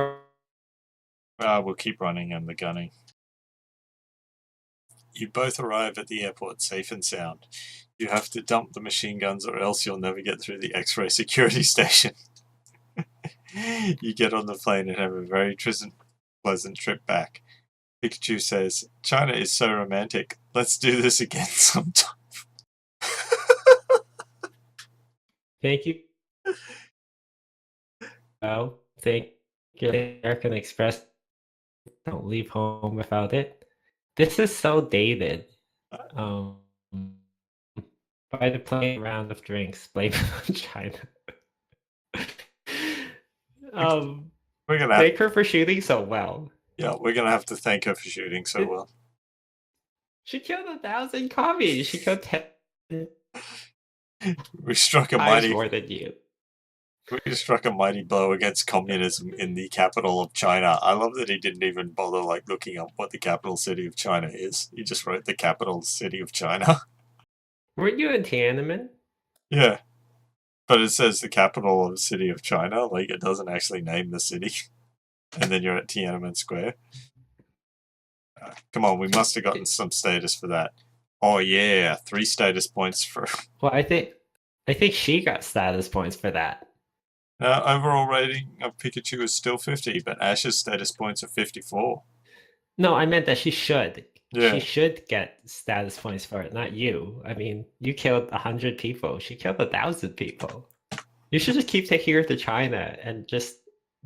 We'll keep running and the gunning. You both arrive at the airport safe and sound. You have to dump the machine guns or else you'll never get through the X-ray security station. You get on the plane and have a very pleasant trip back. Pikachu says, China is so romantic. Let's do this again sometime. Thank you. Oh, thank you, American Express. Don't leave home without it. This is so dated. By the playing round of drinks, blame it on China. We're gonna thank her for shooting so well. Yeah, we're gonna have to thank her for shooting so well. She killed 1,000 commies. She killed 10 We struck a times mighty more than you. We struck a mighty blow against communism in the capital of China. I love that he didn't even bother like looking up what the capital city of China is. He just wrote the capital city of China. Weren't you in Tiananmen? Yeah. But it says the capital of the city of China, like it doesn't actually name the city. And then you're at Tiananmen Square. Come on, we must have gotten some status for that. Oh yeah, 3 status points for... Well, I think she got status points for that. Overall rating of Pikachu is still 50, but Ash's status points are 54. No, I meant that she should. Yeah. She should get status points for it, not you. I mean, you killed 100 people. She killed 1,000 people. You should just keep taking her to China and just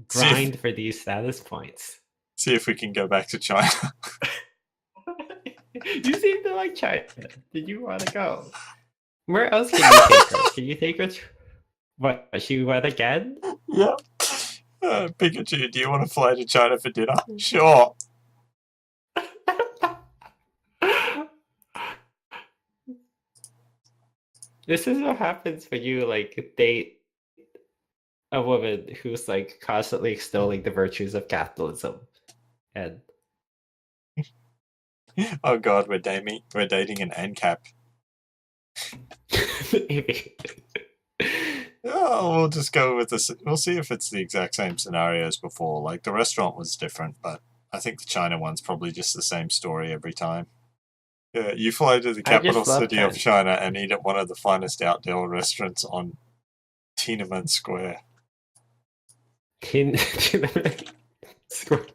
grind for these status points. See if we can go back to China. You seem to like China. Did you want to go? Where else can you take her? Can you take her to... What, she went again? Yeah. Pikachu, do you want to fly to China for dinner? Sure. This is what happens when you like date a woman who's like constantly extolling the virtues of capitalism. And Oh god, we're dating an ANCAP. maybe. Oh, we'll just go with this. We'll see if it's the exact same scenario as before. Like, the restaurant was different, but I think the China one's probably just the same story every time. Yeah, you fly to the capital city of China and eat at one of the finest outdoor restaurants on Tiananmen Square. Tiananmen Square.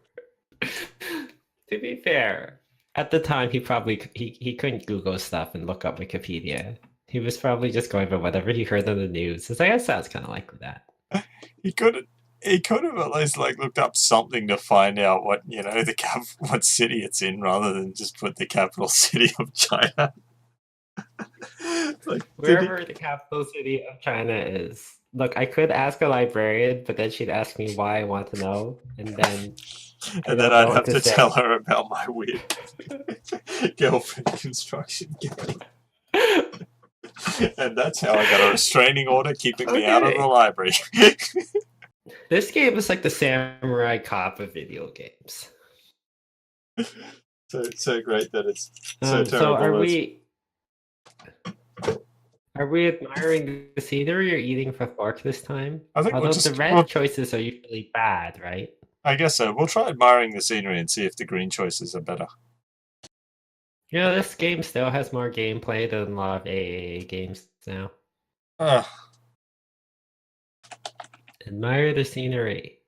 To be fair, at the time he probably he couldn't Google stuff and look up Wikipedia. He was probably just going by whatever he heard on the news. It's like, that sounds kind of like that. He could have at least like looked up something to find out what what city it's in, rather than just put the capital city of China. Like, wherever the capital city of China is. Look, I could ask a librarian, but then she'd ask me why I want to know, and then I'd have to tell her about my weird girlfriend construction game. And that's how I got a restraining order keeping me out of the library. This game is like the Samurai Cop of video games. So great that it's so terrible. So are we admiring the scenery or eating for fork this time? I think the red choices are usually bad, right? I guess so. We'll try admiring the scenery and see if the green choices are better. You know, this game still has more gameplay than a lot of AAA games now. Admire the scenery.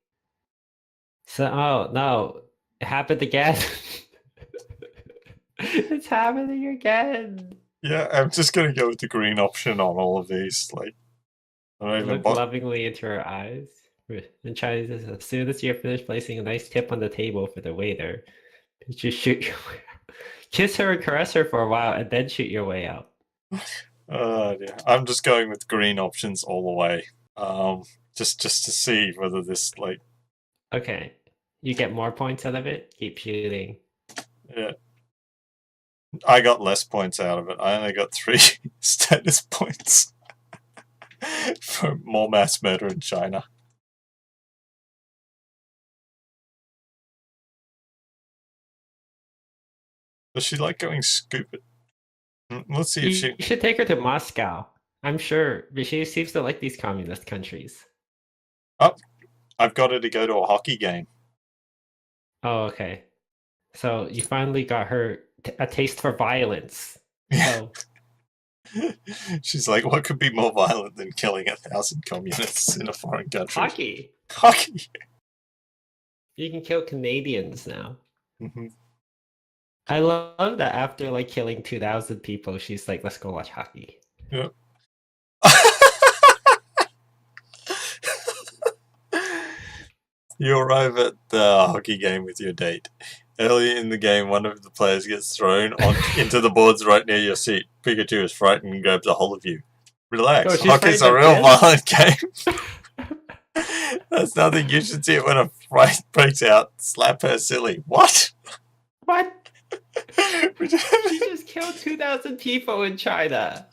So, oh no, it happened again. It's happening again. Yeah, I'm just gonna go with the green option on all of these. Like, I don't even look lovingly into her eyes. And Chinese is, as soon as you're finished placing a nice tip on the table for the waiter, just shoot your way out. Kiss her and caress her for a while, and then shoot your way out. Yeah. I'm just going with green options all the way. Just to see whether this like. Okay, you get more points out of it. Keep shooting. Yeah. I got less points out of it. I only got 3 status points for more mass murder in China. Does she like going scooping? Let's see if she... You should take her to Moscow. I'm sure. She seems to like these communist countries. Oh, I've got her to go to a hockey game. Oh, okay. So you finally got her a taste for violence. Yeah. She's like, what could be more violent than killing 1,000 communists in a foreign country? Hockey. Hockey. You can kill Canadians now. Mm-hmm. I love that after like killing 2,000 people, she's like, let's go watch hockey. Yeah. You arrive at the hockey game with your date. Early in the game, one of the players gets thrown into the boards right near your seat. Pikachu is frightened and grabs a hold of you. Relax, hockey's a real violent game. That's nothing. You should see it when a fight breaks out. Slap her silly. What? What? She just killed 2,000 people in China.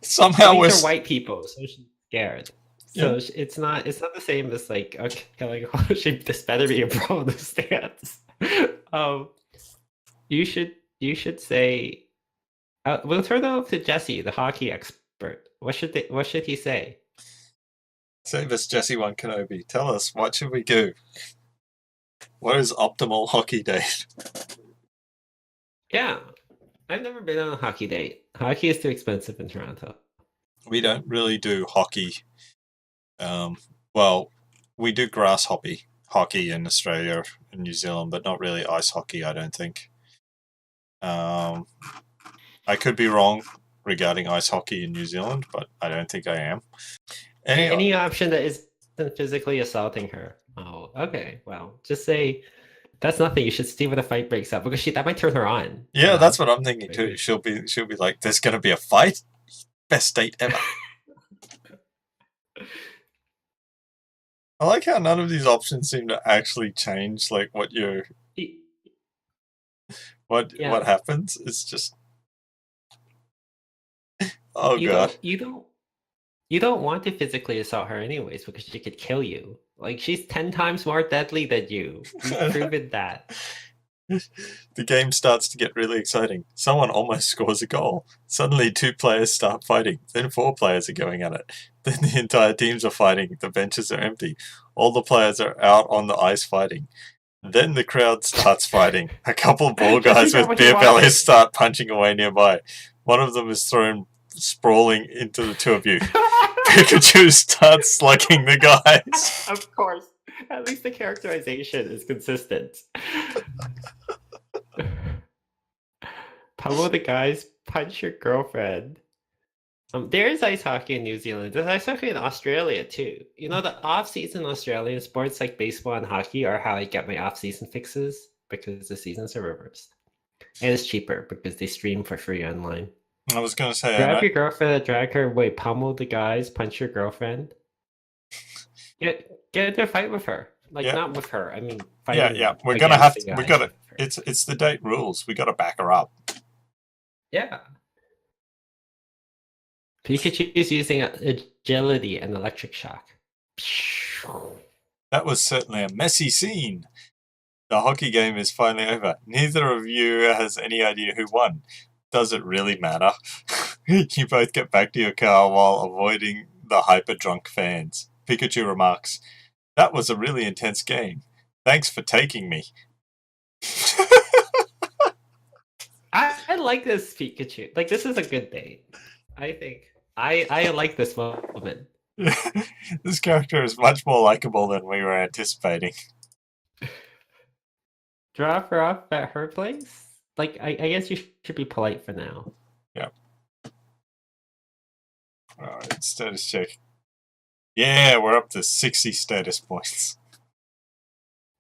Somehow these are white people, so she's scared. So yeah. It's not the same as like killing. This better be a bro in the stance. You should say. We'll turn it over to Jesse, the hockey expert. What should he say? Save us, Jesse One Kenobi. Tell us, what should we do? What is optimal hockey date? Yeah, I've never been on a hockey date. Hockey is too expensive in Toronto. We don't really do hockey. Well, we do grass hockey in Australia and New Zealand, but not really ice hockey, I don't think. I could be wrong regarding ice hockey in New Zealand, but I don't think I am. Any option that isn't physically assaulting her. Oh, okay. Well, just say that's nothing. You should see when the fight breaks up because that might turn her on. Yeah, that's what I'm thinking too. She'll be like, "There's gonna be a fight. Best date ever." I like how none of these options seem to actually change like what you're Y- what Yeah, happens. It's just oh you god. don't you don't you don't want to physically assault her anyways because she could kill you. Like she's 10 times more deadly than you. We've proven that. The game starts to get really exciting. Someone almost scores a goal. Suddenly 2 players start fighting. Then 4 players are going at it. Then the entire teams are fighting. The benches are empty. All the players are out on the ice fighting. Then the crowd starts fighting. A couple ball Jesse guys got with what he beer bellies wanted. start punching away nearby. One of them is thrown sprawling into the two of you. Pikachu starts slugging the guys. Of course. At least the characterization is consistent. Pummel the guys, punch your girlfriend. There's ice hockey in New Zealand. There's ice hockey in Australia too. You know, the off-season Australian sports like baseball and hockey are how I get my off-season fixes because the seasons are reversed. And it's cheaper because they stream for free online. I was going to say, Grab your girlfriend and drag her away, pummel the guys, punch your girlfriend. Get into a fight with her. Like, Yeah. not with her. I mean, fighting yeah. We're going to have against to, the we guys got to, with her. it's the date rules. We got to back her up. Yeah. Pikachu is using agility and electric shock. That was certainly a messy scene. The hockey game is finally over. Neither of you has any idea who won. Does it really matter? You both get back to your car while avoiding the hyper-drunk fans. Pikachu remarks, "That was a really intense game. Thanks for taking me." I like this Pikachu. Like, this is a good date. I think. I like this moment. This character is much more likable than we were anticipating. Drop her off at her place? Like, I guess you should be polite for now. Yeah. Alright, status check. Yeah, we're up to 60 status points.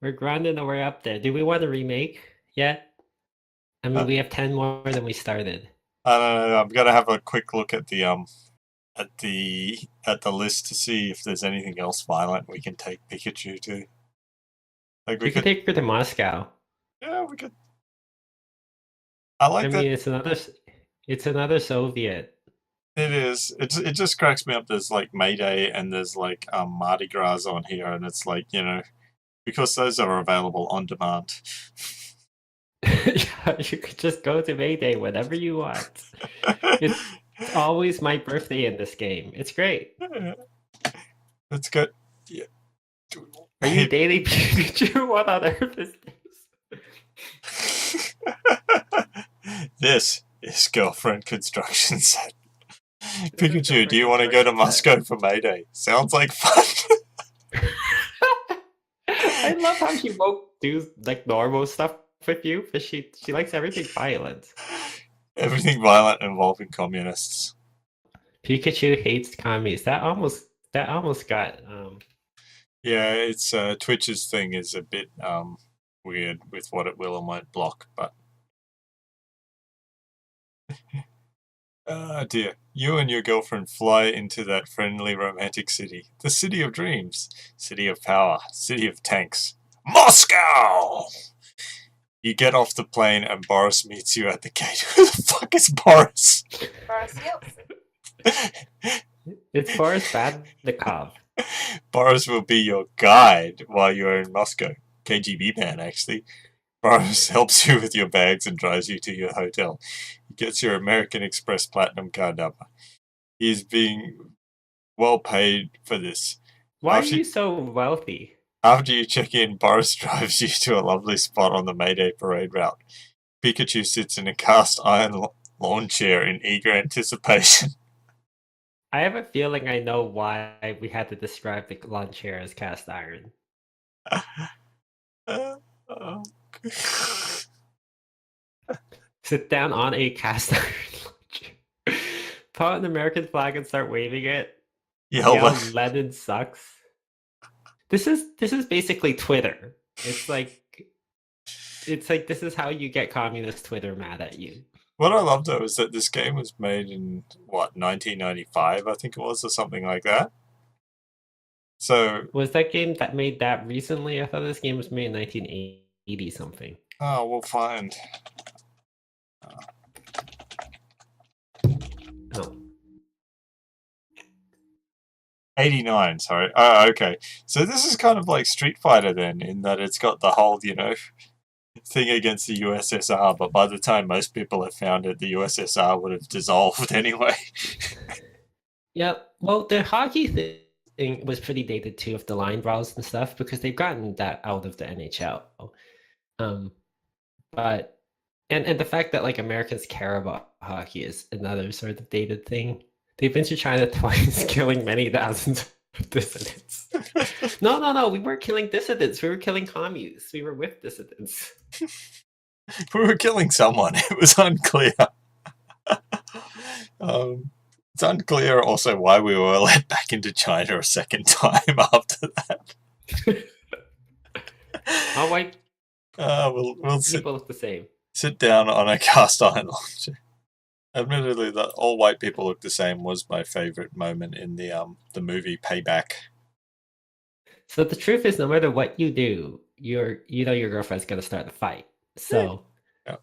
We're grinding our way up there. Do we want to remake yet? I mean, we have 10 more than we started. I don't know. I'm gonna have a quick look at the list to see if there's anything else violent we can take Pikachu to. Like We could take her to Moscow. Yeah, we could. I like I that. mean, it's another Soviet. It is. It just cracks me up. There's like May Day and there's like Mardi Gras on here, and it's like, you know, because those are available on demand. Yeah, you could just go to Mayday whenever you want. It's always my birthday in this game. It's great. That's good. Yeah. Are you dating Pikachu? What on earth is this? This is Girlfriend Construction Set. Pikachu, do you want to go to Moscow for May Day? Sounds like fun. I love how she won't do like normal stuff with you, but she likes everything violent. Everything violent involving communists. Pikachu hates commies. That almost got Yeah, it's Twitch's thing is a bit weird with what it will and won't block, but ah dear. You and your girlfriend fly into that friendly romantic city. The city of dreams. City of power. City of tanks. Moscow! You get off the plane and Boris meets you at the gate. Who the fuck is Boris? Boris Yeltsin. it's Boris Badnikov. Boris will be your guide while you're in Moscow. KGB man, actually. Boris helps you with your bags and drives you to your hotel. He gets your American Express Platinum card number. He is being well paid for this. Why are you so wealthy? After you check in, Boris drives you to a lovely spot on the Mayday parade route. Pikachu sits in a cast iron lawn chair in eager anticipation. I have a feeling I know why we had to describe the lawn chair as cast iron. Sit down on a cast iron lawn chair. Pull out an American flag and start waving it. Yell Lenin sucks. This is basically Twitter. It's like this is how you get communist Twitter mad at you. What I love though is that this game was made in 1995, I think it was, or something like that. So, Was that game that made that recently? I thought this game was made in 1980 something. we'll find. Oh. 89, sorry. Oh, okay. So this is kind of like Street Fighter then, in that it's got the whole, thing against the USSR, but by the time most people have found it, the USSR would have dissolved anyway. Yeah, well, the hockey thing was pretty dated too, of the line brawls and stuff, because they've gotten that out of the NHL. But and the fact that like Americans care about hockey is another sort of dated thing. They've been to China twice, killing many thousands of dissidents. No, we weren't killing dissidents. We were killing commies. We were with dissidents. We were killing someone. It was unclear. It's unclear also why we were let back into China a second time after that. All white We'll people look the same. sit down on a cast iron launcher. Admittedly, that all white people look the same was my favorite moment in the movie Payback. So the truth is, no matter what you do, your girlfriend's gonna start a fight. So, Yeah.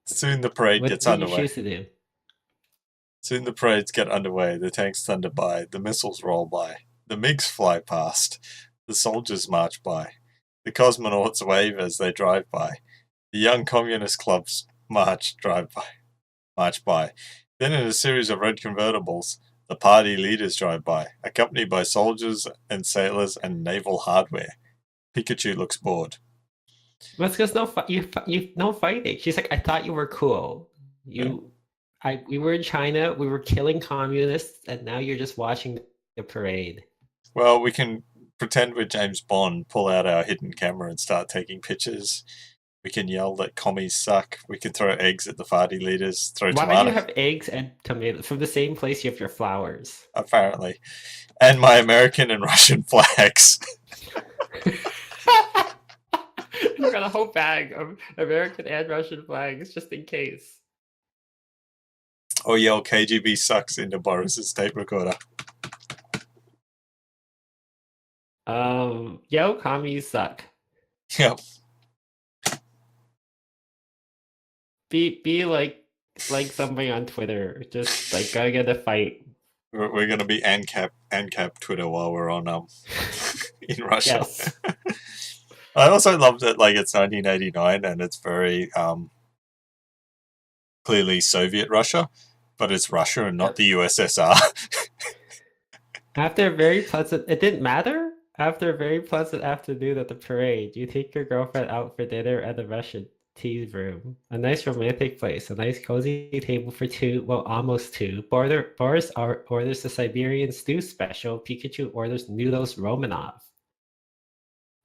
Soon the parade gets what do you underway. choose to do? Soon the parades get underway, the tanks thunder by, the missiles roll by, the MiGs fly past, the soldiers march by, the cosmonauts wave as they drive by, the young communist clubs march by. Then in a series of red convertibles, the party leaders drive by, accompanied by soldiers and sailors and naval hardware. Pikachu looks bored. That's because no fighting. She's like, I thought you were cool. We were in China, we were killing communists, and now you're just watching the parade. Well, we can pretend we're James Bond, pull out our hidden camera and start taking pictures. We can yell that commies suck. We can throw eggs at the party leaders, throw tomatoes. Why do you have eggs and tomatoes? From the same place you have your flowers. Apparently. And my American and Russian flags. You got a whole bag of American and Russian flags, just in case. Or yell KGB sucks into Boris's tape recorder. Yo, commies suck. Yep. Be like somebody on Twitter. Just like gotta get a fight. We're gonna be ANCAP Twitter while we're on in Russia. Yes. I also love that it's 1989 and it's very clearly Soviet Russia, but it's Russia and not the USSR. After a very pleasant, it didn't matter. After a very pleasant afternoon at the parade, you take your girlfriend out for dinner at the Russian tea room. A nice romantic place, a nice cozy table for two, well, almost two. Boris orders the Siberian stew special. Pikachu orders noodles Romanov.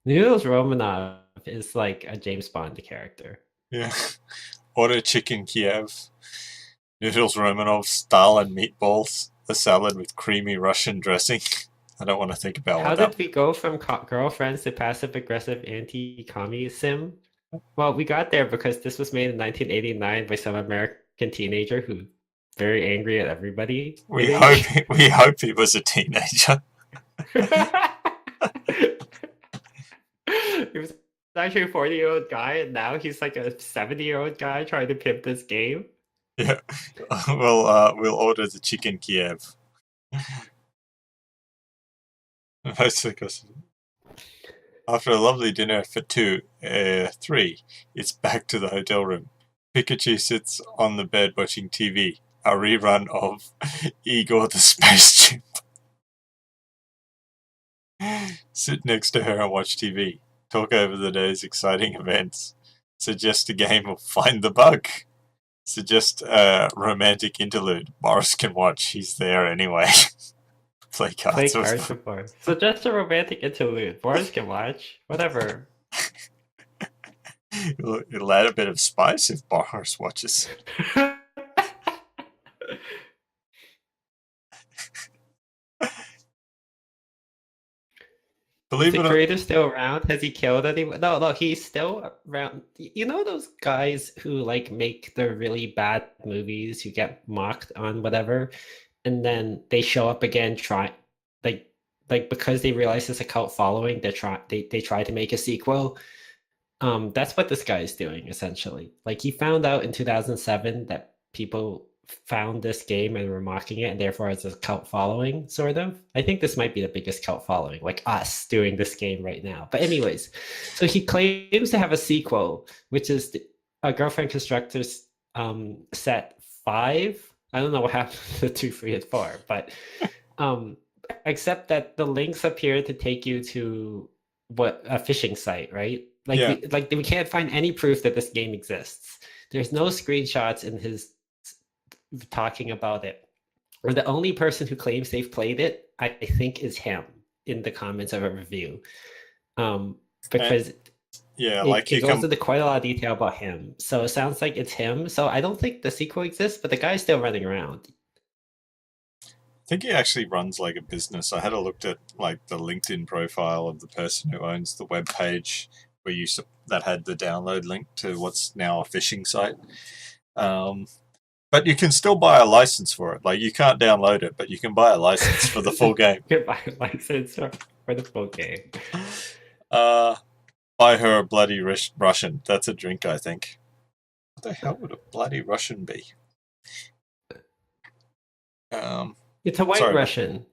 Noodles Romanov is like a James Bond character. Yeah. Order chicken Kiev. Noodles Romanov, Stalin meatballs, a salad with creamy Russian dressing. I don't want to think about How did we go from girlfriends to passive-aggressive anti-commie sim? Well, we got there because this was made in 1989 by some American teenager who's very angry at everybody. We hope he was a teenager. He was actually a 40-year-old guy, and now he's like a 70-year-old guy trying to pimp this game. Yeah. We'll order the chicken Kiev. After a lovely dinner for 3, it's back to the hotel room. Pikachu sits on the bed watching TV, a rerun of Igor the Space Chimp. Sit next to her and watch TV. Talk over the day's exciting events. Suggest a game of Find the Bug. Suggest a romantic interlude. Boris can watch, he's there anyway. Play cards with Boris. So just a romantic interlude. Boris can watch. Whatever. It'll add a bit of spice if Boris watches. Is the creator still around? Has he killed anyone? No, he's still around. You know those guys who make the really bad movies who get mocked on whatever? and then they show up again, like because they realize it's a cult following, they try to make a sequel. That's what this guy is doing essentially. Like he found out in 2007 that people found this game and were mocking it, and therefore it's a cult following, sort of. I think this might be the biggest cult following, like us doing this game right now. But anyways, so he claims to have a sequel, which is a Girlfriend Constructors set 5. I don't know what happened to 2, 3, and 4, but except that the links appear to take you to what a phishing site, right? Like, Yeah. we can't find any proof that this game exists. There's no screenshots in his talking about it. Or the only person who claims they've played it, I think, is him in the comments of a review. Because Yeah, it like you goes can. into quite a lot of detail about him. So it sounds like it's him. So I don't think the sequel exists, but the guy's still running around. I think he actually runs like a business. I had a look at like the LinkedIn profile of the person who owns the web page where that had the download link to what's now a phishing site. But you can still buy a license for it. Like you can't download it, but you can buy a license for the full game. You can buy a license for the full game. Buy her a bloody Russian. That's a drink, I think. What the hell would a bloody Russian be? It's a white Sorry. Russian.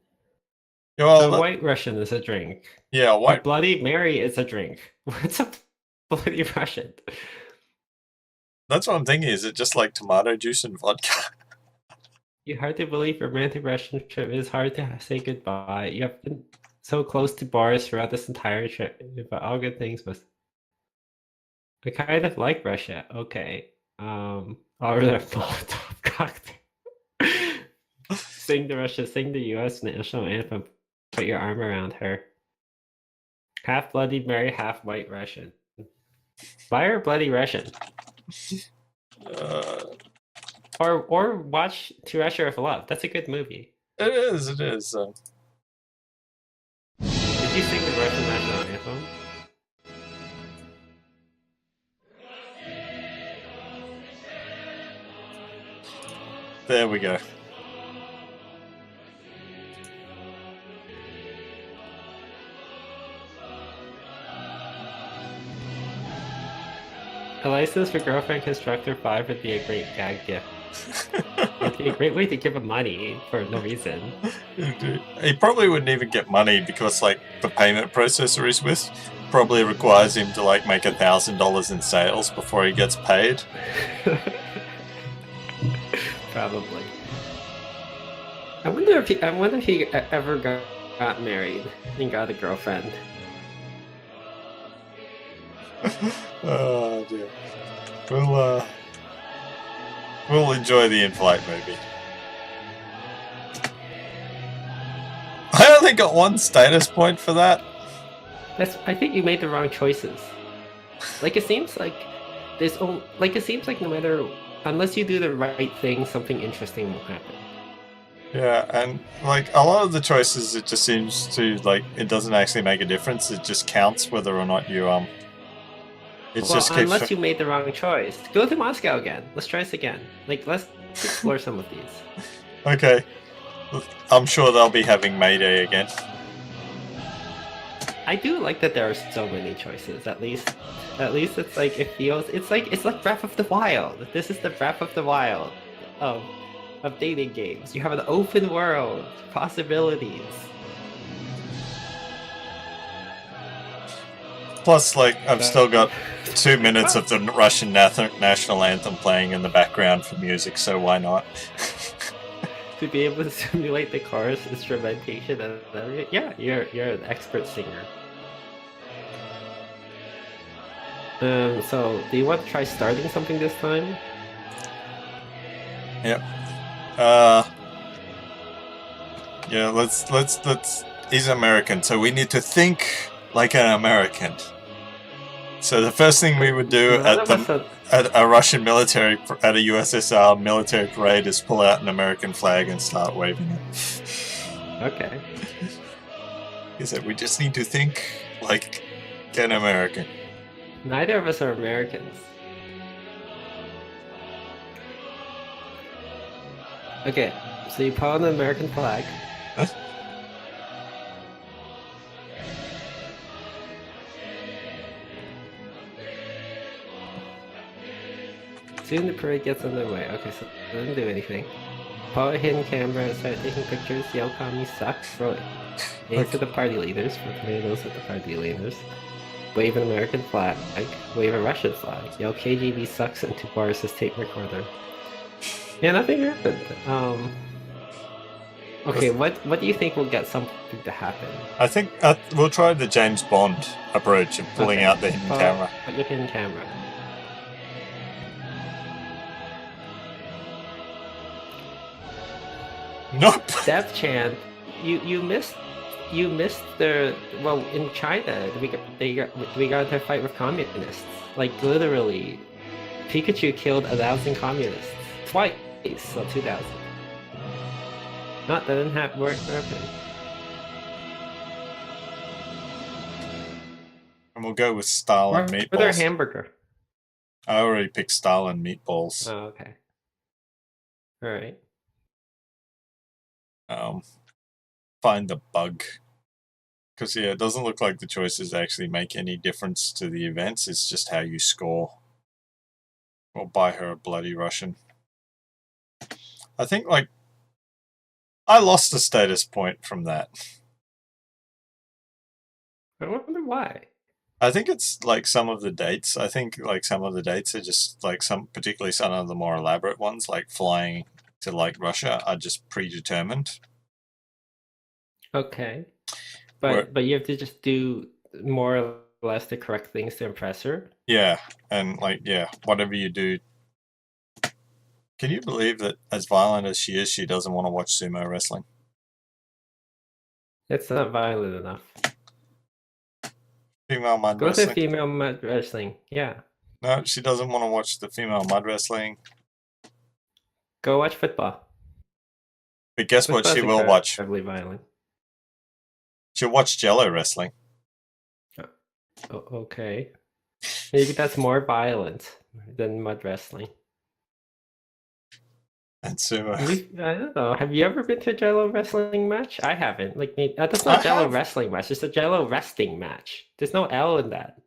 Yeah, well, A white Russian is a drink. Yeah, A white. Bloody Mary is a drink. What's a Bloody Russian? That's what I'm thinking. Is it just like tomato juice and vodka? You hard to believe romantic relationship is hard to say goodbye. You have been so close to bars throughout this entire trip, but all good things must. I kind of like Russia. Okay. I'll order a Molotov cocktail. Sing the Russia, sing the U.S. national anthem. Put your arm around her. Half Bloody Mary, half White Russian. Buy her Bloody Russian. Or watch To Russia with Love. That's a good movie. It is. It is. Did you sing the Russian national anthem? There we go. A license for Girlfriend Constructor 5 would be a great gag gift. It'd be a great way to give him money for no reason. He probably wouldn't even get money because, like, the payment processor he's with probably requires him to like make $1,000 in sales before he gets paid. Probably. I wonder if he ever got married and got a girlfriend. Oh dear. We'll enjoy the in-flight movie. I only got 1 status point for that. I think you made the wrong choices. Like it seems like no matter, unless you do the right thing, something interesting will happen. Yeah, and like a lot of the choices, it just seems to like it doesn't actually make a difference. It just counts whether or not you unless you made the wrong choice. Go to Moscow again. Let's try this again. Like let's explore some of these. Okay. I'm sure they'll be having Mayday again. I do like that there are so many choices. At least it's like it's like Breath of the Wild. This is the Breath of the Wild of dating games. You have an open world, possibilities. Plus, like, I've still got 2 minutes of the Russian national anthem playing in the background for music, so why not? To be able to simulate the chorus instrumentation and everything. Yeah, you're an expert singer. So do you want to try starting something this time? Yep. Yeah, let's he's American, so we need to think like an American. So the first thing we would do at a Russian military, at a USSR military parade, is pull out an American flag and start waving it. Okay. He said, we just need to think like an American. Neither of us are Americans. Okay, So you put on the American flag. Soon the parade gets underway. Okay, so it doesn't do anything. Pull a hidden camera, start taking pictures, yell commies suck, throw it. Aim for the party leaders, for tomatoes at the party leaders. Wave an American flag, wave a Russian flag, yell KGB sucks, and 2 bars says tape recorder. Yeah, nothing happened. Okay, what do you think will get something to happen? I think we'll try the James Bond approach of pulling out the hidden camera. Put your hidden camera. Nope. Death chant. You missed the in China we got into a fight with communists. Like literally, Pikachu killed 1,000 communists twice, so 2,000. Not that didn't have work happen. And we'll go with Stalin meatballs. Or their hamburger. I already picked Stalin meatballs. Oh, okay. All right. Find the bug. Because, yeah, it doesn't look like the choices actually make any difference to the events. It's just how you score. We'll buy her a bloody Russian. I think, like, I lost a status point from that. I wonder why. I think it's, like, some of the dates. I think, like, some of the dates are just, like, particularly some of the more elaborate ones, like flying to, like, Russia, are just predetermined. Okay. But you have to just do more or less the correct things to impress her. Yeah, and like whatever you do. Can you believe that as violent as she is, she doesn't want to watch sumo wrestling? It's not violent enough. Female mud Go wrestling. to female mud wrestling. Yeah. No, she doesn't want to watch the female mud wrestling. Go watch football. But guess what she will watch? Heavily violent. She'll watch Jello wrestling. Oh, okay. Maybe that's more violent than mud wrestling. And sumo. I don't know. Have you ever been to a Jello wrestling match? I haven't. Like, that's not Jello wrestling match. It's a Jello resting match. There's no L in that.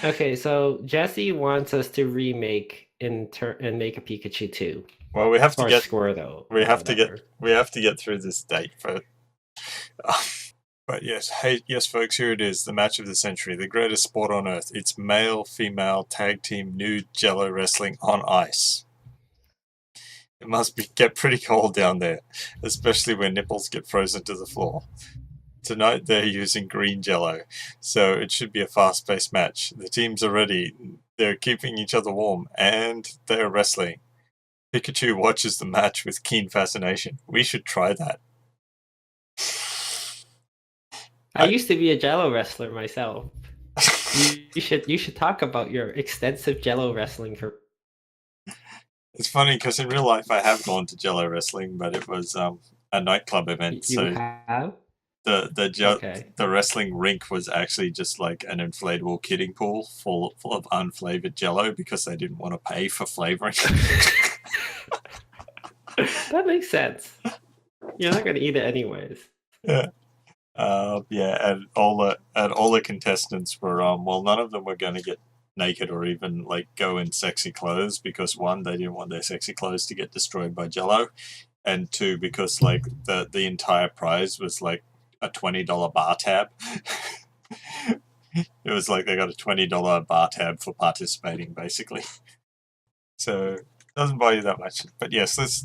Okay, so Jesse wants us to remake and make a Pikachu 2. Well, we have to get Squirtle. We have to get through this date first. But yes, folks, here it is, the match of the century, the greatest sport on earth. It's male-female tag team nude Jello wrestling on ice. It must get pretty cold down there, especially when nipples get frozen to the floor. Tonight they're using green Jello, so it should be a fast-paced match. The teams are ready, they're keeping each other warm, and they're wrestling. Pikachu watches the match with keen fascination. We should try that. I used to be a Jello wrestler myself. you should talk about your extensive Jello wrestling career. It's funny because in real life I have gone to Jello wrestling, but it was a nightclub event. You have? The wrestling rink was actually just like an inflatable kidding pool full of unflavored Jello because they didn't want to pay for flavoring. That makes sense. You're not gonna eat it anyways. Yeah. And all the contestants were none of them were going to get naked or even like go in sexy clothes because one, they didn't want their sexy clothes to get destroyed by Jello, and two, because like the entire prize was like a $20 bar tab. It was like they got a $20 bar tab for participating, basically. So it doesn't buy you that much. But yes, let's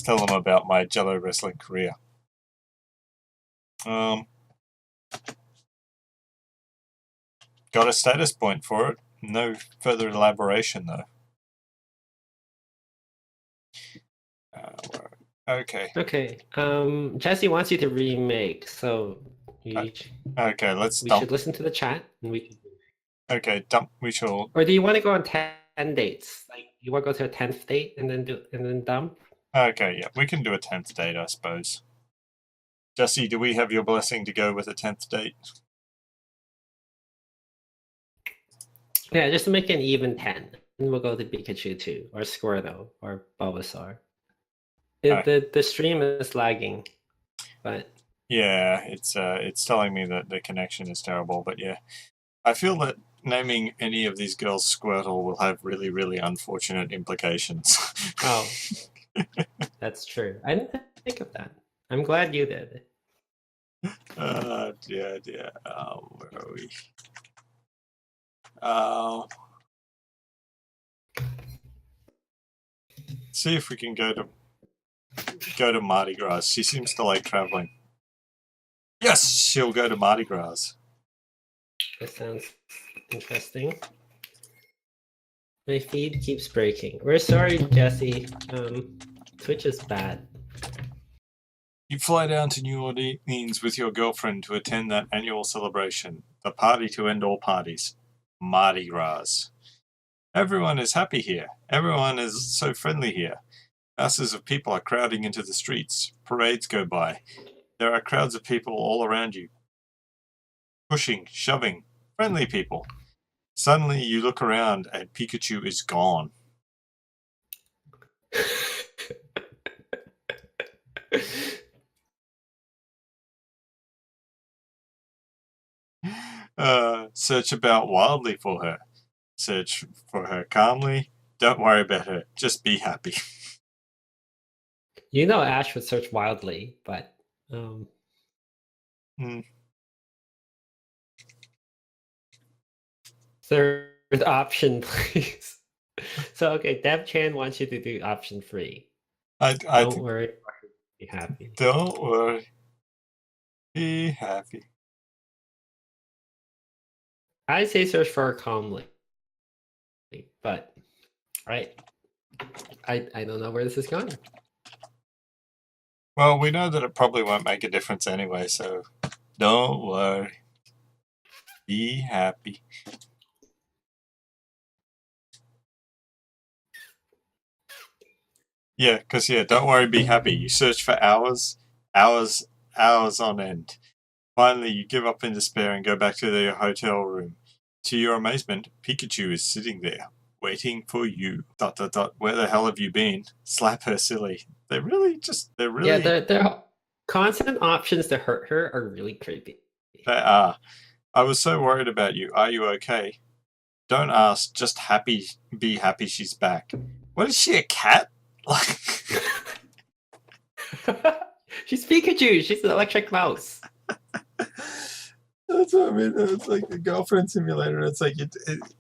tell them about my Jello wrestling career. Got a status point for it. No further elaboration, though. Okay. Okay. Jesse wants you to remake, so okay. Let's. We should listen to the chat, and we. Okay, dump. We shall. Or do you want to go on 10 dates? Like you want to go to a 10th date and then dump? Okay, yeah, we can do a 10th date, I suppose. Jesse, do we have your blessing to go with a 10th date? Yeah, just to make an even 10. we'll go to Pikachu too, or Squirtle, or Bulbasaur. Alright. The stream is lagging, but Yeah, it's telling me that the connection is terrible, but yeah. I feel that naming any of these girls Squirtle will have really, really unfortunate implications. oh, that's true. I didn't think of that. I'm glad you did. Dear. Where are we? See if we can go to Mardi Gras. She seems to like traveling. Yes, she'll go to Mardi Gras. That sounds interesting. My feed keeps breaking. We're sorry, Jesse. Twitch is bad. You fly down to New Orleans with your girlfriend to attend that annual celebration, the party to end all parties, Mardi Gras. Everyone is happy here. Everyone is so friendly here. Masses of people are crowding into the streets. Parades go by. There are crowds of people all around you. Pushing, shoving, friendly people. Suddenly you look around and Pikachu is gone. Search about wildly for her. Search for her calmly. Don't worry about her. Just be happy. You know Ash would search wildly, but third option, please. So okay, Deb Chan wants you to do option 3. Don't worry, be happy. Don't worry. Be happy. I say search for her calmly, but right, I don't know where this is going. Well, we know that it probably won't make a difference anyway, so don't worry. Be happy. Yeah, because, don't worry, be happy. You search for hours on end. Finally, you give up in despair and go back to your hotel room. To your amazement, Pikachu is sitting there, waiting for you. ... Where the hell have you been? Slap her silly. They're really... Yeah, their constant options to hurt her are really creepy. They are. I was so worried about you. Are you okay? Don't ask, just be happy she's back. What is she, a cat? Like... She's Pikachu. She's an electric mouse. That's what I mean. It's like the girlfriend simulator. It's like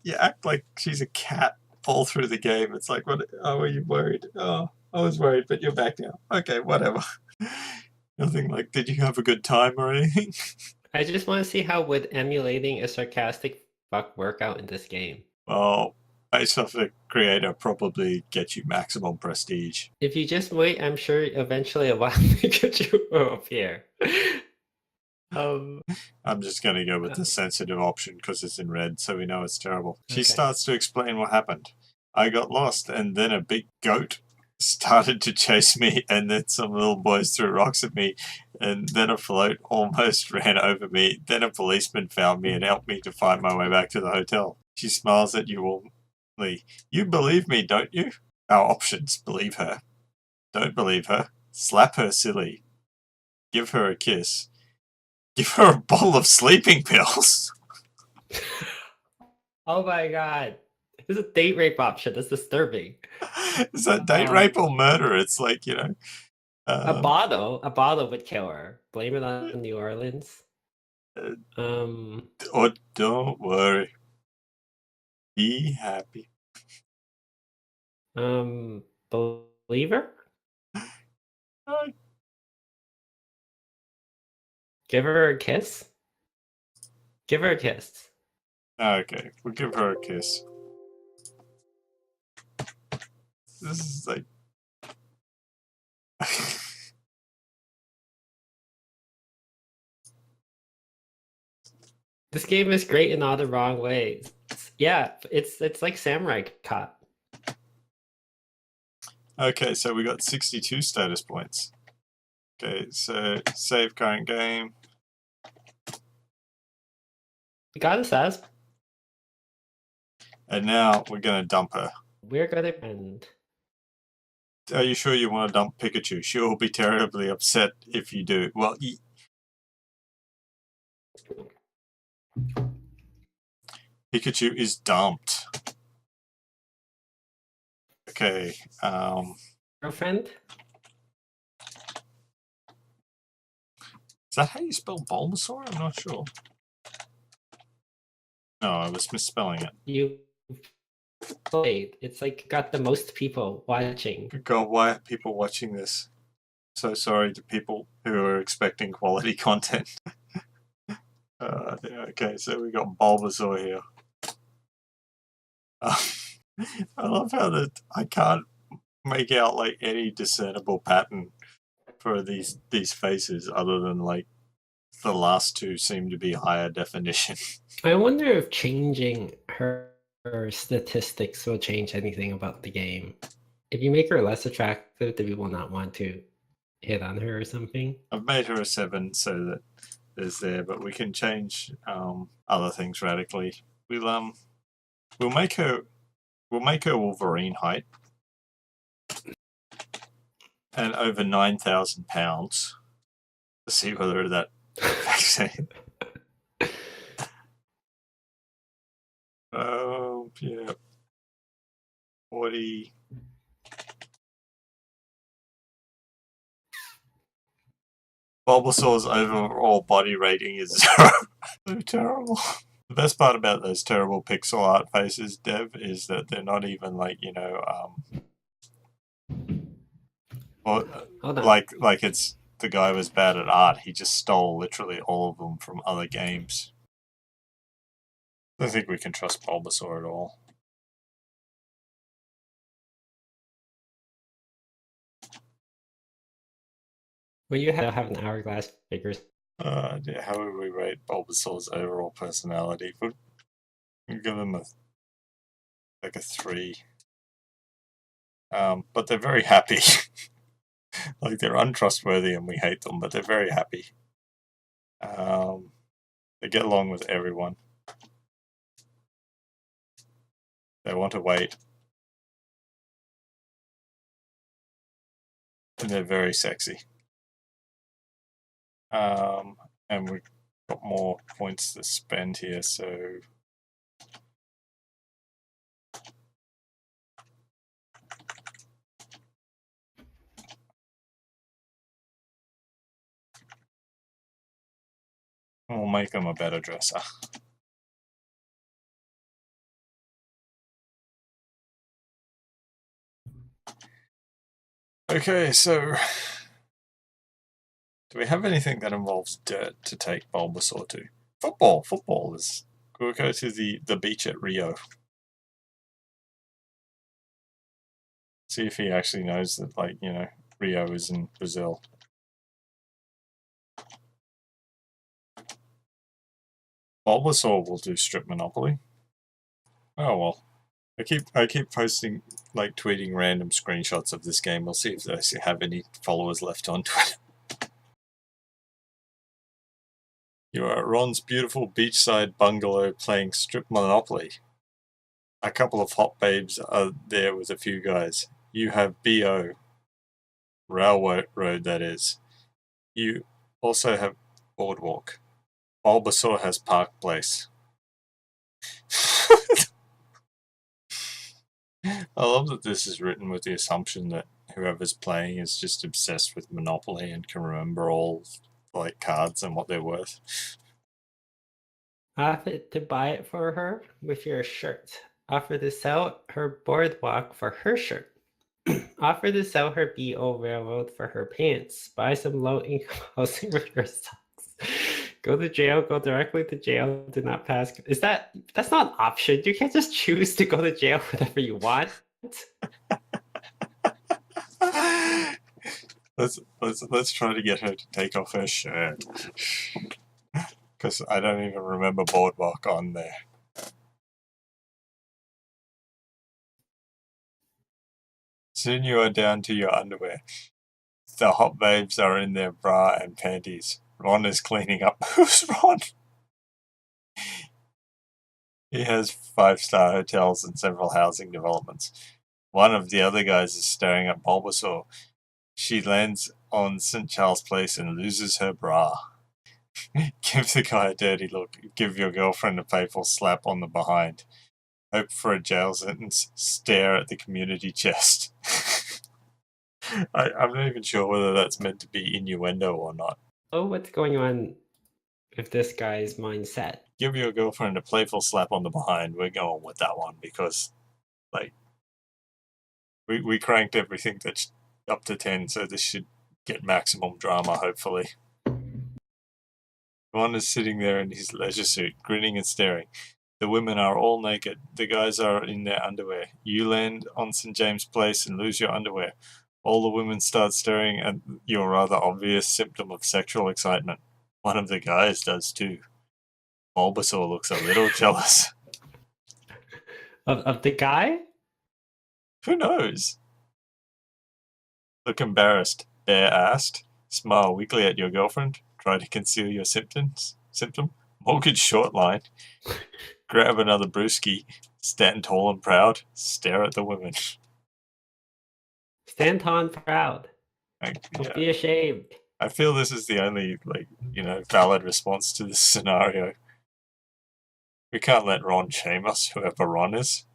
you act like she's a cat all through the game. It's like, what? Oh, are you worried? Oh, I was worried, but you're back now. Okay, whatever. Nothing like, did you have a good time or anything? I just want to see how would emulating a sarcastic fuck work out in this game. Well, based off the creator, probably get you maximum prestige. If you just wait, I'm sure eventually a wild Pikachu will appear. I'm just going to go with the sensitive option because it's in red, so we know it's terrible. She Okay. starts to explain what happened. I got lost, and then a big goat started to chase me, and then some little boys threw rocks at me, and then a float almost ran over me. Then a policeman found me and helped me to find my way back to the hotel. She smiles at you warmly. You believe me, don't you? Our options: believe her, don't believe her, slap her silly, give her a kiss, give her a bottle of sleeping pills. Oh my god. This is a date rape option. That's disturbing. Is that date rape or murder? It's like, a bottle would kill her. Blame it on New Orleans. Or don't worry. Be happy. Believer? Give her a kiss? Give her a kiss. Okay, we'll give her a kiss. This is like... This game is great in all the wrong ways. Yeah, it's like Samurai Cop. Okay, so we got 62 status points. Okay, so save current game. You got a says. And now we're gonna dump her. We're gonna end. Are you sure you want to dump Pikachu? She will be terribly upset if you do. Well, Pikachu is dumped. Okay. Girlfriend? Is that how you spell Bulbasaur? I'm not sure. No, I was misspelling it. You played. It's like got the most people watching. God, why are people watching this? So sorry to people who are expecting quality content. Okay, so we got Bulbasaur here. I love how that I can't make out like any discernible pattern for these faces other than like the last two seem to be higher definition. I wonder if changing her statistics will change anything about the game. If you make her less attractive, do people not want to hit on her or something? I've made her a 7 so that there's there, but we can change other things radically. We'll make her Wolverine height and over 9,000 pounds. Let's see whether that vaccine. Yeah. 40. Bulbasaur's overall body rating is 0. So terrible. The best part about those terrible pixel art faces, Dev, is that they're not even like, you know, like it's the guy was bad at art. He just stole literally all of them from other games. I don't think we can trust Bulbasaur at all. Well, you have an hourglass figures. Yeah, how would we rate Bulbasaur's overall personality? We'll give him a 3. But they're very happy. Like, they're untrustworthy and we hate them, but they're very happy. They get along with everyone. They want to wait. And they're very sexy. And we've got more points to spend here, so... We'll make them a better dresser. Okay, so... Do we have anything that involves dirt to take Bulbasaur to? Football! Football is... We'll go to the beach at Rio. See if he actually knows that, like, you know, Rio is in Brazil. Bulbasaur will do strip Monopoly. Oh well. I keep posting, like, tweeting random screenshots of this game. We'll see if they have any followers left on Twitter. You are at Ron's beautiful beachside bungalow playing strip Monopoly. A couple of hot babes are there with a few guys. You have BO. Railway road, that is. You also have Boardwalk. Bulbasaur has Park Place. I love that this is written with the assumption that whoever's playing is just obsessed with Monopoly and can remember all, like, cards and what they're worth. Offer to buy it for her with your shirt. Offer to sell her boardwalk for her shirt. Offer to sell her BO railroad for her pants. Buy some low-income housing with your socks. Go to jail. Go directly to jail. Do not pass. That's not an option? You can't just choose to go to jail whenever you want. Let's try to get her to take off her shirt. Because I don't even remember Boardwalk on there. Soon you are down to your underwear. The hot babes are in their bra and panties. Ron is cleaning up. Who's Ron? He has 5-star hotels and several housing developments. One of the other guys is staring at Bulbasaur. She lands on St. Charles Place and loses her bra. Give the guy a dirty look. Give your girlfriend a playful slap on the behind. Hope for a jail sentence. Stare at the community chest. I'm not even sure whether that's meant to be innuendo or not. Oh, what's going on with this guy's mindset? Give your girlfriend a playful slap on the behind. We're going with that one because, like, we cranked everything that's up to 10, so this should get maximum drama, hopefully. Ron is sitting there in his leisure suit, grinning and staring. The women are all naked. The guys are in their underwear. You land on St. James Place and lose your underwear. All the women start staring at your rather obvious symptom of sexual excitement. One of the guys does too. Bulbasaur looks a little jealous. Of the guy? Who knows? Look embarrassed, bare-assed. Smile weakly at your girlfriend. Try to conceal your symptom. Mortgage short line. Grab another brewski. Stand tall and proud. Stare at the women. Stand tall and proud. Don't be ashamed. I feel this is the only, valid response to this scenario. We can't let Ron shame us, whoever Ron is.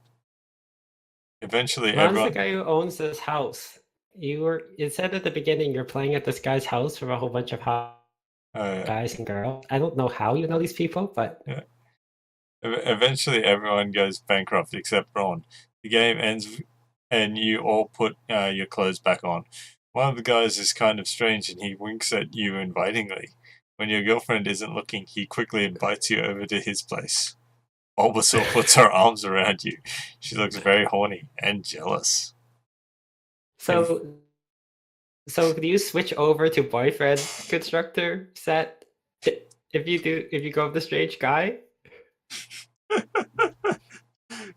Eventually, Ron's everyone... the guy who owns this house. It said at the beginning you're playing at this guy's house for a whole bunch of guys and girls. I don't know how you know these people, but... Yeah. Eventually, everyone goes bankrupt except Ron. The game ends and you all put your clothes back on. One of the guys is kind of strange and he winks at you invitingly. When your girlfriend isn't looking, he quickly invites you over to his place. Bulbasaur puts her arms around you. She looks very horny and jealous. So do you switch over to boyfriend constructor set if you go with the strange guy?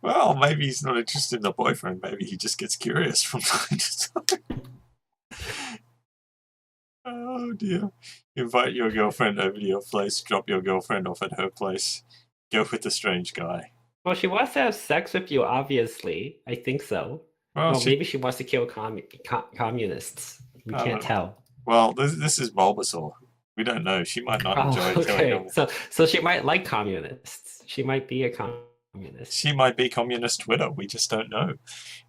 Well, maybe he's not interested in the boyfriend. Maybe he just gets curious from time to time. Oh dear. Invite your girlfriend over to your place. Drop your girlfriend off at her place. Go with the strange guy. Well, she wants to have sex with you, obviously. I think so. Well, maybe she wants to kill communists. We can't tell. Well, this is Bulbasaur. We don't know. She might not enjoy killing them. So she might like communists. She might be a communist. She might be communist Twitter. We just don't know.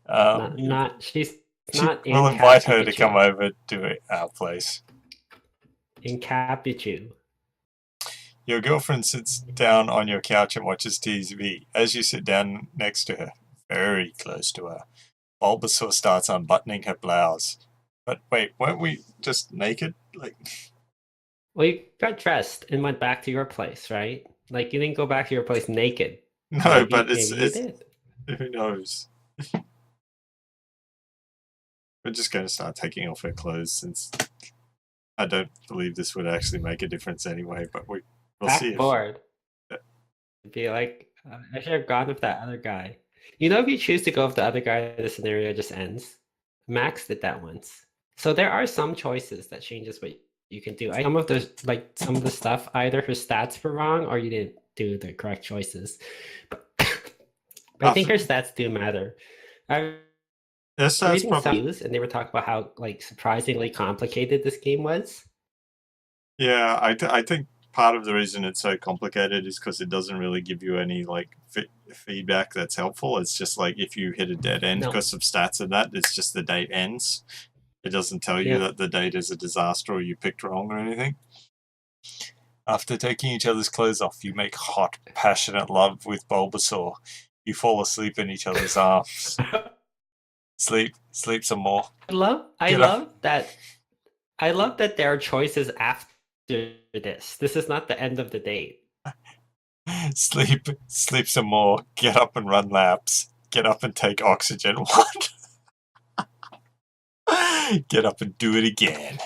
We'll invite her to come over to our place. In Capitu. Your girlfriend sits down on your couch and watches TV. As you sit down next to her, very close to her, Bulbasaur starts unbuttoning her blouse. But wait, weren't we just naked? Well, you got dressed and went back to your place, right? Like, you didn't go back to your place naked. No, but it's who knows? We're just going to start taking off her clothes since I don't believe this would actually make a difference anyway, but we'll see. Bored. Be like, I should have gone with that other guy. You know, if you choose to go with the other guy, the scenario just ends. Max did that once. So there are some choices that changes what you can do. Some of the stuff, either her stats were wrong or you didn't do the correct choices. But I think her stats do matter. I was reading some news and they were talking about how surprisingly complicated this game was. Yeah, I think part of the reason it's so complicated is because it doesn't really give you any feedback that's helpful. It's just if you hit a dead end because of stats and that, it's just the date ends. It doesn't tell you that the date is a disaster or you picked wrong or anything. After taking each other's clothes off, you make hot, passionate love with Bulbasaur. You fall asleep in each other's arms. Sleep some more. I love that there are choices after this. This is not the end of the date. Sleep some more. Get up and run laps. Get up and take oxygen. What? Get up and do it again.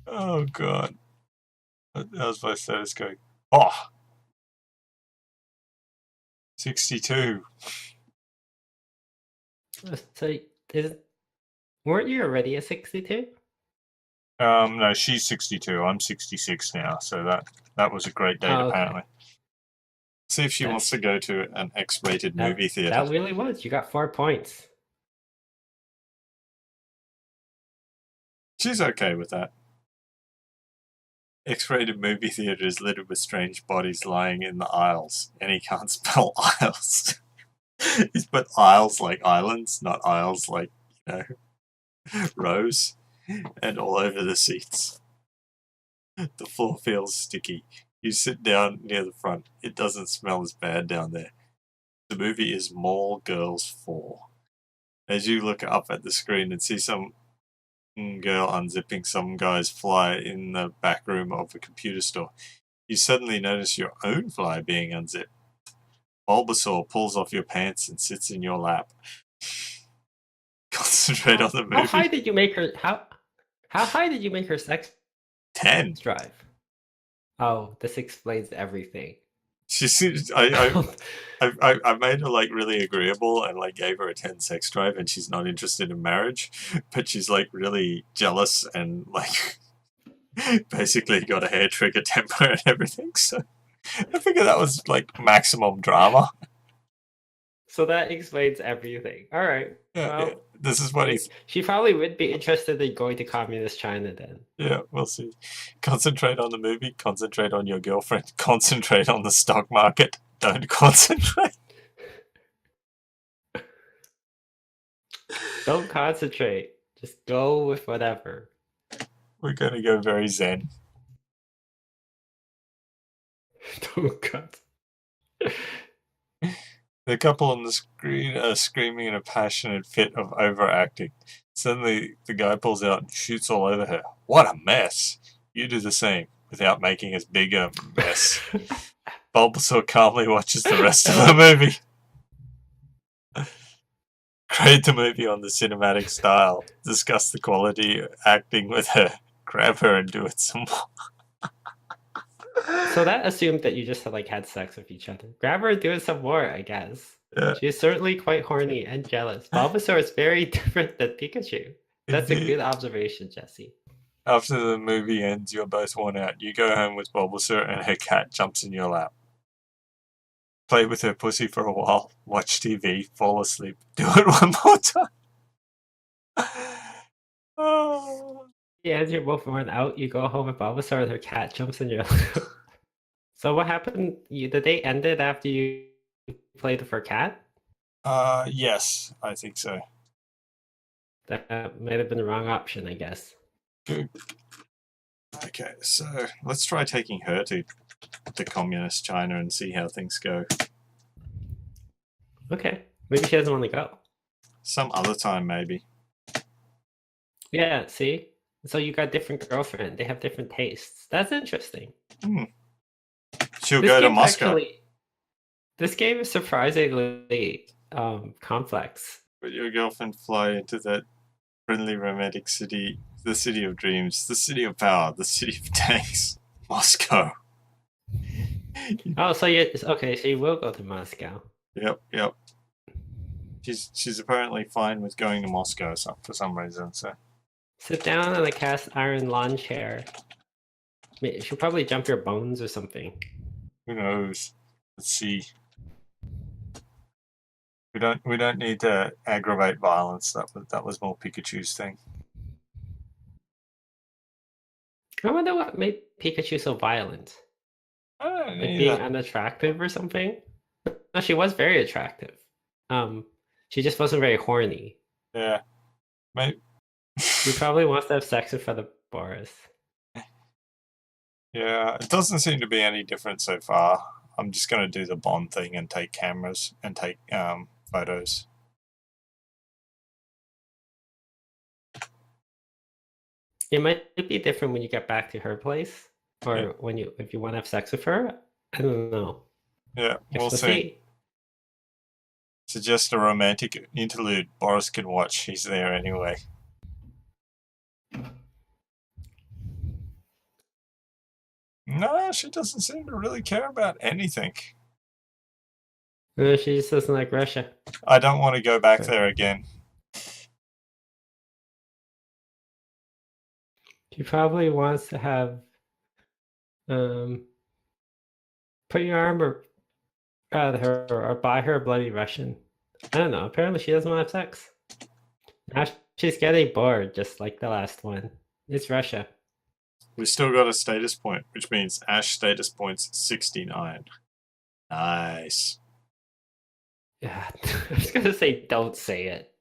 Oh god. That was my status going. Oh! 62. So weren't you already at 62? No, she's 62. I'm 66 now, so that was a great date, Oh, okay. apparently. See if she wants to go to an X-rated movie theater. That really was. You got 4 points. She's okay with that. X-rated movie theater is littered with strange bodies lying in the aisles, and he can't spell aisles. He's put aisles like islands, not aisles like, rows, and all over the seats. The floor feels sticky. You sit down near the front. It doesn't smell as bad down there. The movie is Mall Girls 4. As you look up at the screen and see some girl unzipping some guy's fly in the back room of a computer store, you suddenly notice your own fly being unzipped. Bulbasaur pulls off your pants and sits in your lap. Concentrate on the movie. How high did you make her? How high did you make her sex 10. drive? Oh, this explains everything. She seems. I made her like really agreeable and like gave her a 10 sex drive, and she's not interested in marriage, but she's like really jealous and like basically got a hair trigger temper and everything. So I figured that was like maximum drama. So that explains everything. All right. Yeah, Well, yeah. This is what he's. She probably would be interested in going to communist China then. Yeah, we'll see. Concentrate on the movie. Concentrate on your girlfriend. Concentrate on the stock market. Don't concentrate. Don't concentrate. Just go with whatever. We're gonna go very zen. Don't concentrate. The couple on the screen are screaming in a passionate fit of overacting. Suddenly, the guy pulls out and shoots all over her. What a mess! You do the same, without making as big a mess. Bulbasaur calmly watches the rest of the movie. Grade the movie on the cinematic style. Discuss the quality of acting with her. Grab her and do it some more. So that assumed that you just had sex with each other. Grab her and do it some more, I guess. Yeah. She's certainly quite horny and jealous. Bulbasaur is very different than Pikachu. That's a good observation, Jesse. After the movie ends, you're both worn out. You go home with Bulbasaur and her cat jumps in your lap. Play with her pussy for a while. Watch TV. Fall asleep. Do it one more time. Oh. Yeah, as you're both worn out, you go home with Bulbasaur and her cat jumps in your lap. So what happened? The date ended after you played with her cat? Yes, I think so. That might have been the wrong option, I guess. Good. Okay, so let's try taking her to communist China and see how things go. Okay. Maybe she doesn't want to go. Some other time, maybe. Yeah, see? So you got different girlfriend. They have different tastes. That's interesting. She'll go to Moscow. Actually, this game is surprisingly complex. But your girlfriend fly into that friendly romantic city, the city of dreams, the city of power, the city of tanks, Moscow. Oh, so okay, so you will go to Moscow. Yep. She's apparently fine with going to Moscow for some reason, so. Sit down on a cast iron lawn chair. She'll probably jump your bones or something. Who knows? Let's see. We don't need to aggravate violence. That was more Pikachu's thing. I wonder what made Pikachu so violent. Like being unattractive or something? No, she was very attractive. She just wasn't very horny. Yeah. Maybe. She probably wants to have sex with other Boris. Yeah, it doesn't seem to be any different so far. I'm just going to do the Bond thing and take cameras and take photos. It might be different when you get back to her place, or if you want to have sex with her. I don't know. Yeah, we'll see. Suggest a romantic interlude Boris can watch. He's there anyway. No, she doesn't seem to really care about anything. She just doesn't like Russia. I don't want to go back there again. She probably wants to have put your arm around her or buy her a bloody Russian. I don't know. Apparently she doesn't want to have sex. Now she's getting bored, just like the last one. It's Russia. We still got a status point, which means Ash status points 69. Nice. Yeah, I was gonna say don't say it.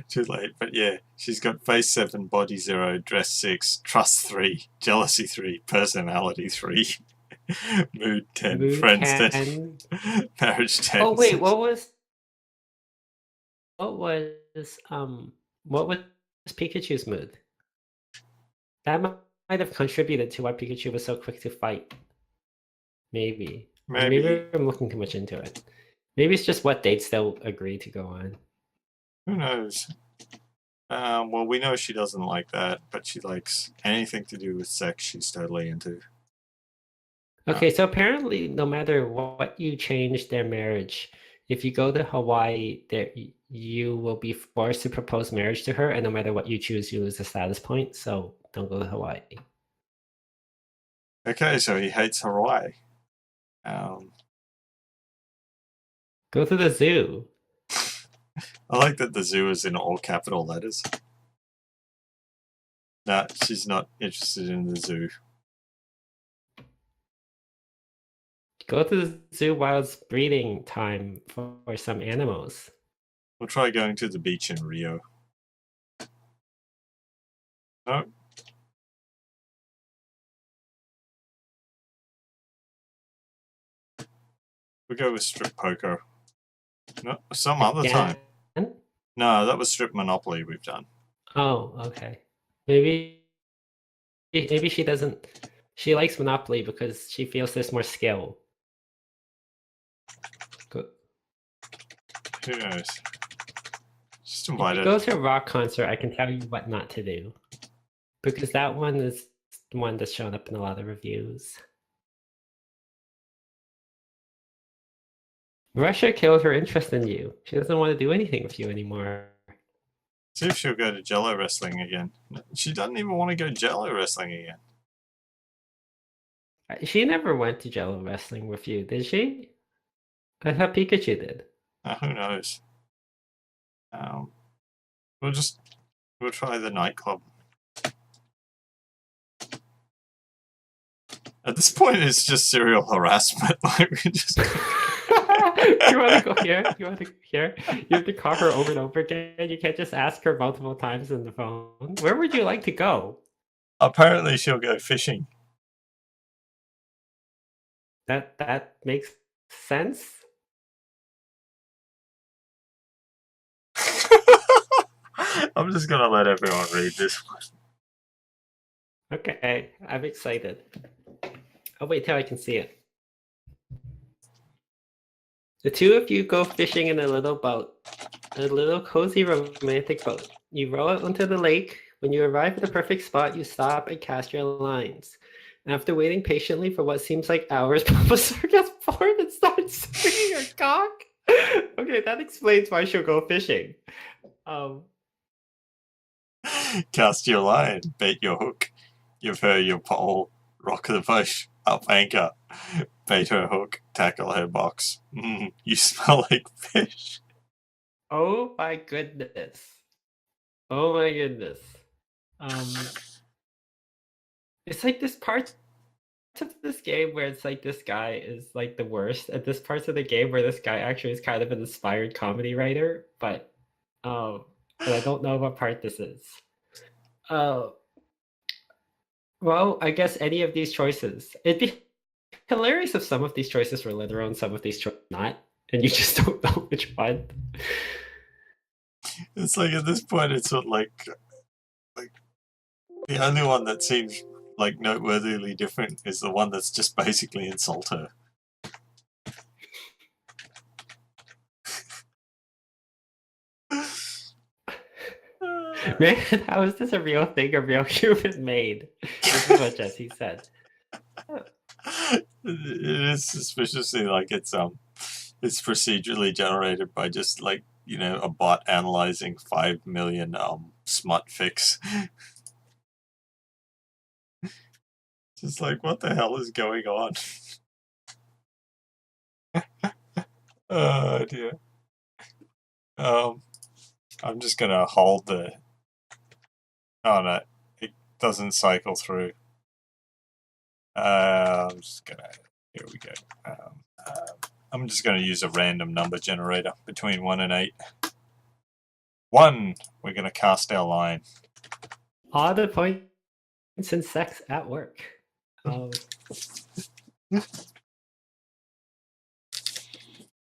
Too late, but yeah, she's got face 7, body 0, dress 6, trust 3, jealousy 3, personality 3, mood 10, Mood friends 10, 10. marriage 10. Oh wait, what was Pikachu's mood? That might have contributed to why Pikachu was so quick to fight. Maybe. Maybe I'm looking too much into it. Maybe it's just what dates they'll agree to go on. Who knows? Well, we know she doesn't like that, but she likes anything to do with sex. She's totally into. Okay, so apparently, no matter what you change their marriage, if you go to Hawaii, you will be forced to propose marriage to her, and no matter what you choose, you lose a status point. So don't go to Hawaii. Okay, so he hates Hawaii. Go to the zoo. I like that the zoo is in all capital letters. Nah, she's not interested in the zoo. Go to the zoo while it's breeding time for some animals. We'll try going to the beach in Rio. No. We'll go with strip poker. No, some other time. No, that was strip Monopoly we've done. Oh, okay. Maybe she doesn't. She likes Monopoly because she feels there's more skill. Go. Who knows? Just If you invited. go to a rock concert, I can tell you what not to do. Because that one is the one that's shown up in a lot of reviews. Russia killed her interest in you. She doesn't want to do anything with you anymore. See if she'll go to Jello wrestling again. She doesn't even want to go Jello wrestling again. She never went to Jello wrestling with you, did she? I thought Pikachu did. Who knows? We'll try the nightclub. At this point, it's just serial harassment. Like we just. You want to go here? You want to go here? You have to call her over and over again. You can't just ask her multiple times on the phone. Where would you like to go? Apparently, she'll go fishing. That makes sense. I'm just gonna let everyone read this one. Okay, I'm excited. I'll wait till I can see it. The two of you go fishing in a little boat, a little cozy romantic boat. You row out onto the lake. When you arrive at the perfect spot, you stop and cast your lines. After waiting patiently for what seems like hours, Bulbasaur gets bored and starts swinging her cock. Okay, that explains why she'll go fishing. Cast your line, bait your hook, give her your pole, rock the bush, up anchor, bait her hook, tackle her box. You smell like fish. Oh my goodness. Oh my goodness. It's like this part of this game where it's like this guy is like the worst, and this parts of the game where this guy actually is kind of an inspired comedy writer, but I don't know what part this is. Well, I guess any of these choices. It'd be hilarious if some of these choices were literal and some of these choices not, and you just don't know which one. It's like at this point, it's sort of like the only one that seems like noteworthily different is the one that's just basically insult her. Man, how is this a real thing, a real human made? This is what Jesse said. It is suspiciously like it's procedurally generated by just like, you know, a bot analyzing 5 million smut fix. Just like, what the hell is going on? Oh dear. I'm just gonna hold the. Oh no, it doesn't cycle through. I'm just gonna. Here we go. I'm just gonna use a random number generator between 1 and 8. 1. We're gonna cast our line. All the points in sex at work.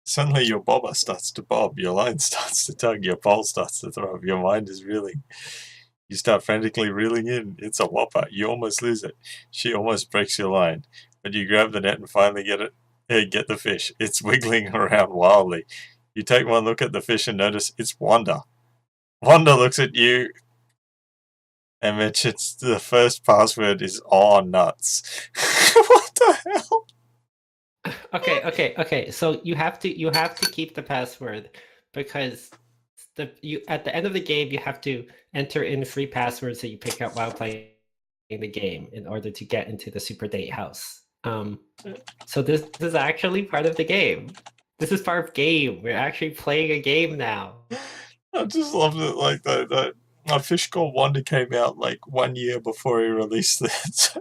Suddenly your bobber starts to bob, your line starts to tug, your pole starts to throb, your mind is reeling. You start frantically reeling in. It's a whopper. You almost lose it. She almost breaks your line. But you grab the net and finally get the fish. It's wiggling around wildly. You take one look at the fish and notice it's Wanda. Wanda looks at you and mentions the first password is "aw nuts." What the hell? Okay. So you have to keep the password because at the end of the game you have to enter in free passwords that you pick up while playing the game in order to get into the super date house. So this is actually part of the game. This is part of game. We're actually playing a game now. I just loved it like that. A Fish Called Wanda came out like 1 year before he released it.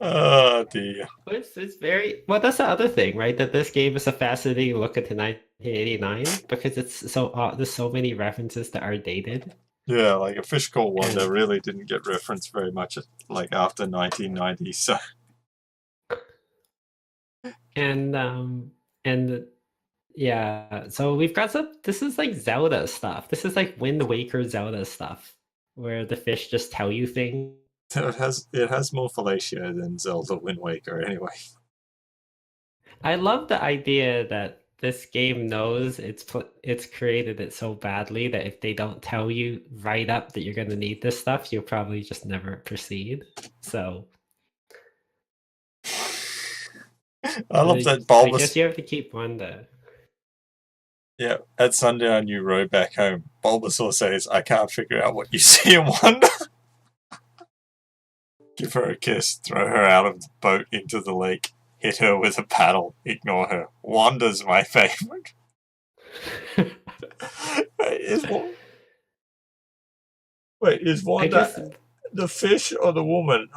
Oh dear. It's very well. That's the other thing, right? That this game is a fascinating look into 1989 because it's so there's so many references that are dated. Yeah, like A Fish Called Wanda And- really didn't get referenced very much like after 1990. So and yeah, so we've got some. This is like Zelda stuff. This is like Wind Waker Zelda stuff, where the fish just tell you things. it has more fellatio than Zelda Wind Waker anyway. I love the idea that this game knows it's created it so badly that if they don't tell you right up that you're going to need this stuff, you'll probably just never proceed. So I love that I guess Bulbous. you have to keep Wanda. Yeah, at sundown you row back home. Bulbasaur says, "I can't figure out what you see in Wanda." Give her a kiss, throw her out of the boat into the lake, hit her with a paddle, ignore her. Wanda's my favorite. Is Wanda guess the fish or the woman?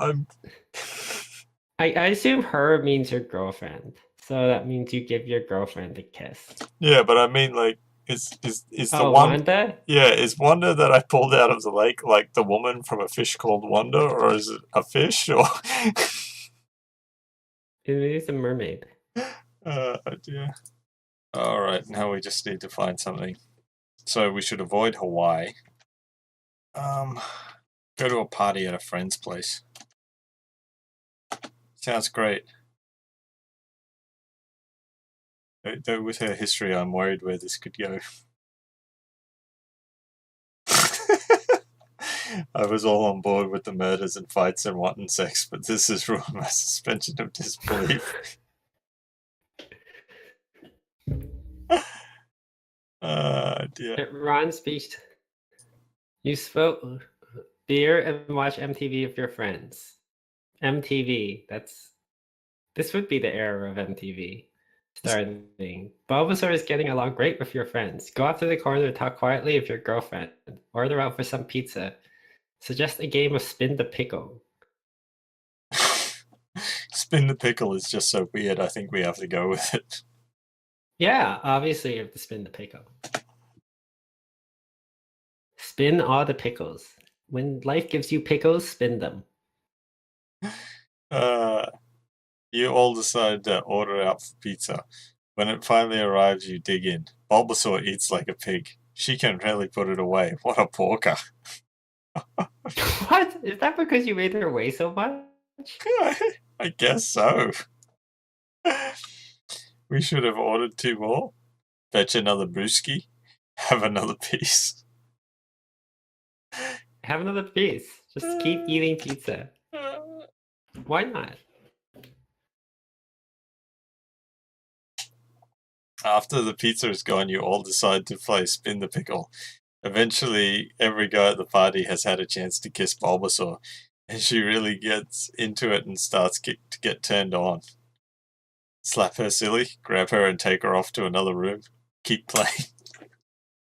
I assume her means your girlfriend, so that means you give your girlfriend a kiss. Yeah, but I mean, like, is the Oh, one? Wanda? Yeah, is Wanda that I pulled out of the lake like the woman from A Fish Called Wanda, or is it a fish? Or It is a mermaid. dear. All right, now we just need to find something. So we should avoid Hawaii. Go to a party at a friend's place. Sounds great. Though with her history, I'm worried where this could go. I was all on board with the murders and fights and wanton sex, but this has ruined my suspension of disbelief. Dear. Ron speaks. You spoke beer and watch MTV with your friends. MTV. This would be the era of MTV. Starting. Bulbasaur is getting along great with your friends. Go off to the corner and talk quietly with your girlfriend. Order out for some pizza. Suggest a game of spin the pickle. Spin the pickle is just so weird. I think we have to go with it. Yeah, obviously you have to spin the pickle. Spin all the pickles. When life gives you pickles, spin them. You all decide to order out for pizza. When it finally arrives, you dig in. Bulbasaur eats like a pig. She can really put it away. What a porker. What? Is that because you made her weigh so much? I guess so. We should have ordered 2 more. Fetch another brewski. Have another piece. Have another piece. Just keep eating pizza. Why not? After the pizza is gone, you all decide to play Spin the Pickle. Eventually, every guy at the party has had a chance to kiss Bulbasaur, and she really gets into it and starts to get turned on. Slap her silly, grab her and take her off to another room. Keep playing.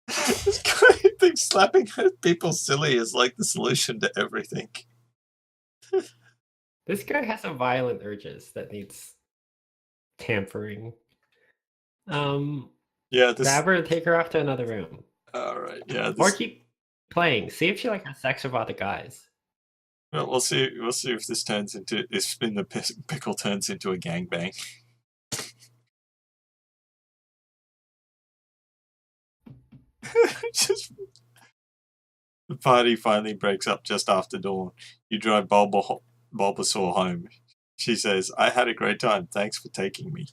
This guy thinks slapping people silly is like the solution to everything. This guy has some violent urges that needs tampering. Yeah, this. Grab her and take her off to another room. Alright, yeah, Or this. keep playing. See if she like has sex with other guys. Well, we'll see. We'll see if this turns into if Spin the Pickle turns into a gangbang. Just the party finally breaks up just after dawn. You drive Bulbasaur home. She says, "I had a great time. Thanks for taking me."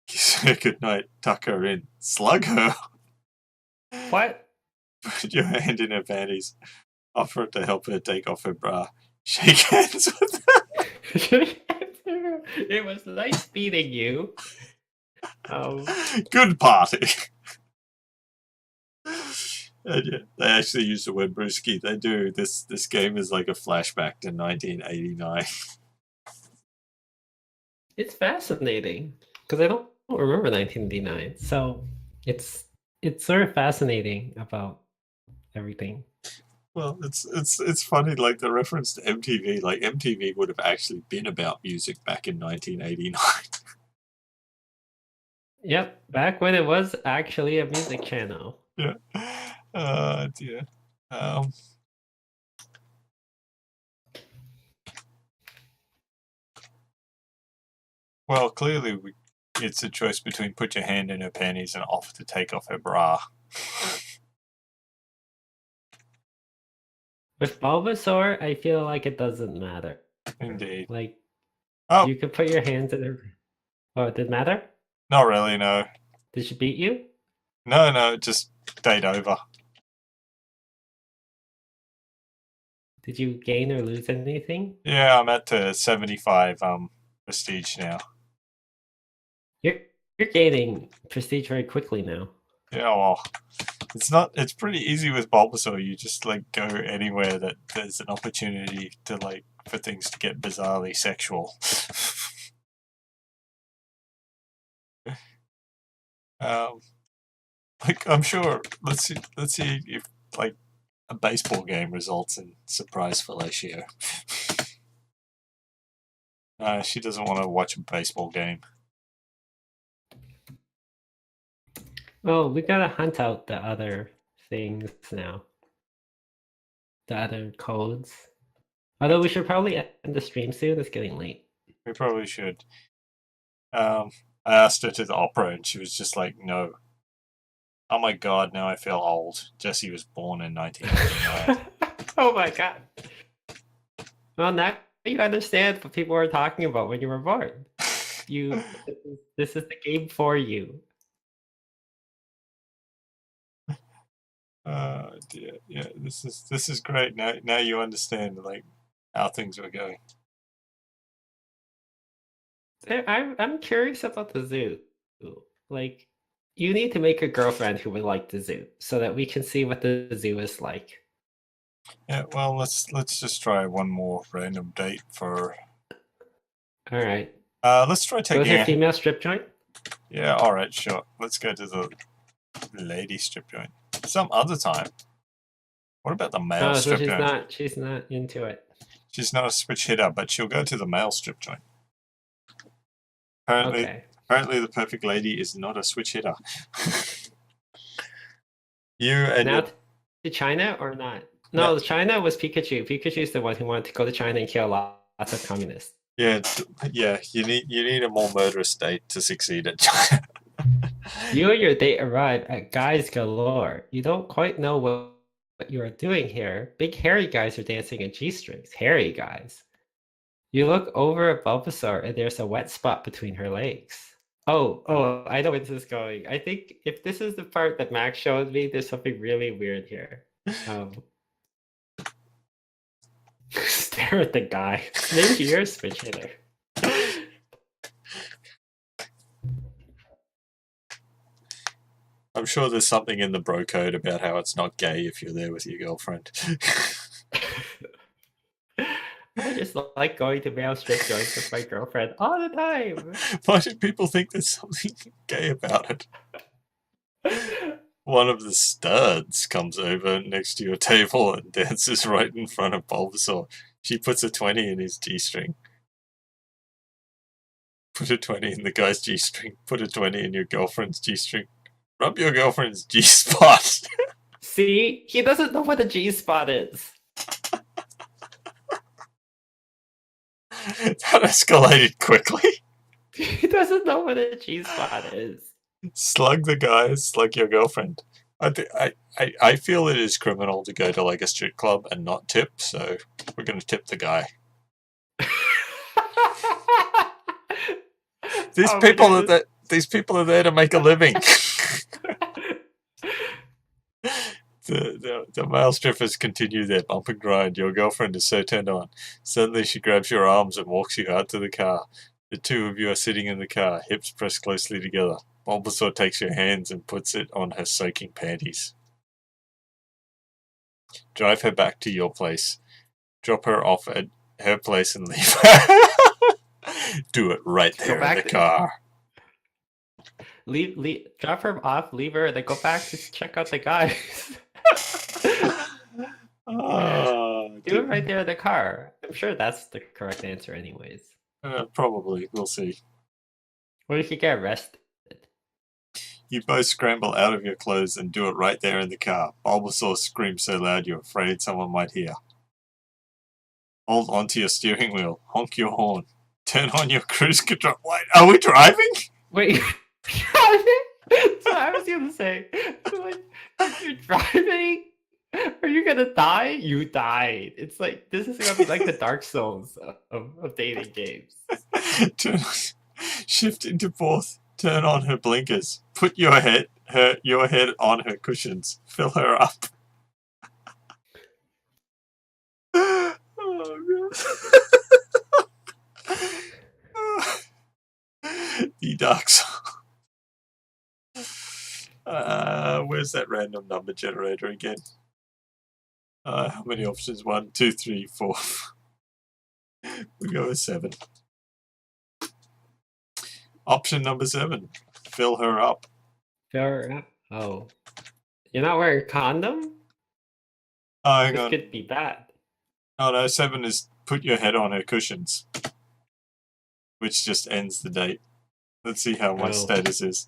Kiss her goodnight. Tuck her in. Slug her. What? Put your hand in her panties. Offer to help her take off her bra. Shake hands with her. It was nice meeting you. Good party. And yeah, they actually use the word brewski. They do. This game is like a flashback to 1989. It's fascinating because I don't remember 1989, so it's sort of fascinating about everything. Well, it's funny, like the reference to MTV. Like MTV would have actually been about music back in 1989. Yep, back when it was actually a music channel. Yeah. Dear. Well, clearly it's a choice between put your hand in her panties and offer to take off her bra. With Bulbasaur, I feel like it doesn't matter. Indeed. Like, Oh, you could put your hands in her. Oh, it did matter? not really, no. Did she beat you? No, just date over. Did you gain or lose anything? Yeah, I'm at 75 prestige now. You're gaining prestige very quickly now. Yeah, well, it's pretty easy with Bulbasaur. You just like go anywhere that there's an opportunity to like for things to get bizarrely sexual. Like I'm sure. Let's see if like a baseball game results in surprise fellatio. She doesn't want to watch a baseball game. Oh, we gotta hunt out the other things now. The other codes. Although we should probably end the stream soon, it's getting late. We probably should. I asked her to the opera and she was just like, no. Oh my god, now I feel old. Jesse was born in 1989. Oh my god. Well, now you understand what people were talking about when you were born. This is the game for you. Dear. Yeah, this is great. Now you understand like how things were going. I'm curious about the zoo. Like, you need to make a girlfriend who would like the zoo so that we can see what the zoo is like. Yeah, well, let's just try one more random date for. All right. Let's try Go taking. to a female strip joint. Yeah, all right, sure. Let's go to the lady strip joint some other time. What about the male strip joint? She's not into it. She's not a switch hitter, but she'll go to the male strip joint. Apparently, the perfect lady is not a switch hitter. You and now to China or not? No, China was Pikachu. Pikachu's the one who wanted to go to China and kill lots of communists. Yeah. You need a more murderous date to succeed at China. You and your date arrive at Guys Galore. You don't quite know what you are doing here. Big hairy guys are dancing in G-strings. Hairy guys. You look over at Bulbasaur and there's a wet spot between her legs. Oh, I know where this is going. I think if this is the part that Max showed me, there's something really weird here. Stare at the guy. Maybe you're a switch hitter. I'm sure there's something in the bro code about how it's not gay if you're there with your girlfriend. I just like going to male strip joints with my girlfriend all the time. Why do people think there's something gay about it? One of the studs comes over next to your table and dances right in front of Bulbasaur. She puts a 20 in his G-string. Put a 20 in the guy's G-string. Put a 20 in your girlfriend's G-string. Rub your girlfriend's G-spot. See? He doesn't know what a G-spot is. That escalated quickly. He doesn't know what a G-spot is. Slug the guy, slug your girlfriend. I feel it is criminal to go to like a strip club and not tip, so we're gonna tip the guy. These people are there to make a living. The male strippers continue their bump and grind. Your girlfriend is so turned on. Suddenly she grabs your arms and walks you out to the car. The two of you are sitting in the car, hips pressed closely together. Bulbasaur takes your hands and puts it on her soaking panties. Drive her back to your place. Drop her off at her place and leave her. Do it right there in the car. Drop her off, leave her, then go back to check out the guys. Do it right there in the car. I'm sure that's the correct answer anyways. Probably. We'll see. What if you get arrested? You both scramble out of your clothes and do it right there in the car. Bulbasaur screams so loud you're afraid someone might hear. Hold onto your steering wheel. Honk your horn. Turn on your cruise control light. Are we driving? Wait. So I was gonna say, like, you're driving? Are you gonna die? You died. It's like, this is gonna be like the Dark Souls of dating games. Shift into fourth. Turn on her blinkers. Put your head on her cushions. Fill her up. Oh, God. The Dark Souls. Where's that random number generator again? How many options? 1, 2, 3, 4. We go with 7. Option number 7. Fill her up. Fill her up? Oh. You're not wearing a condom? Oh, hang This on. could be bad. Oh no, 7 is put your head on her cushions. Which just ends the date. Let's see how my status is.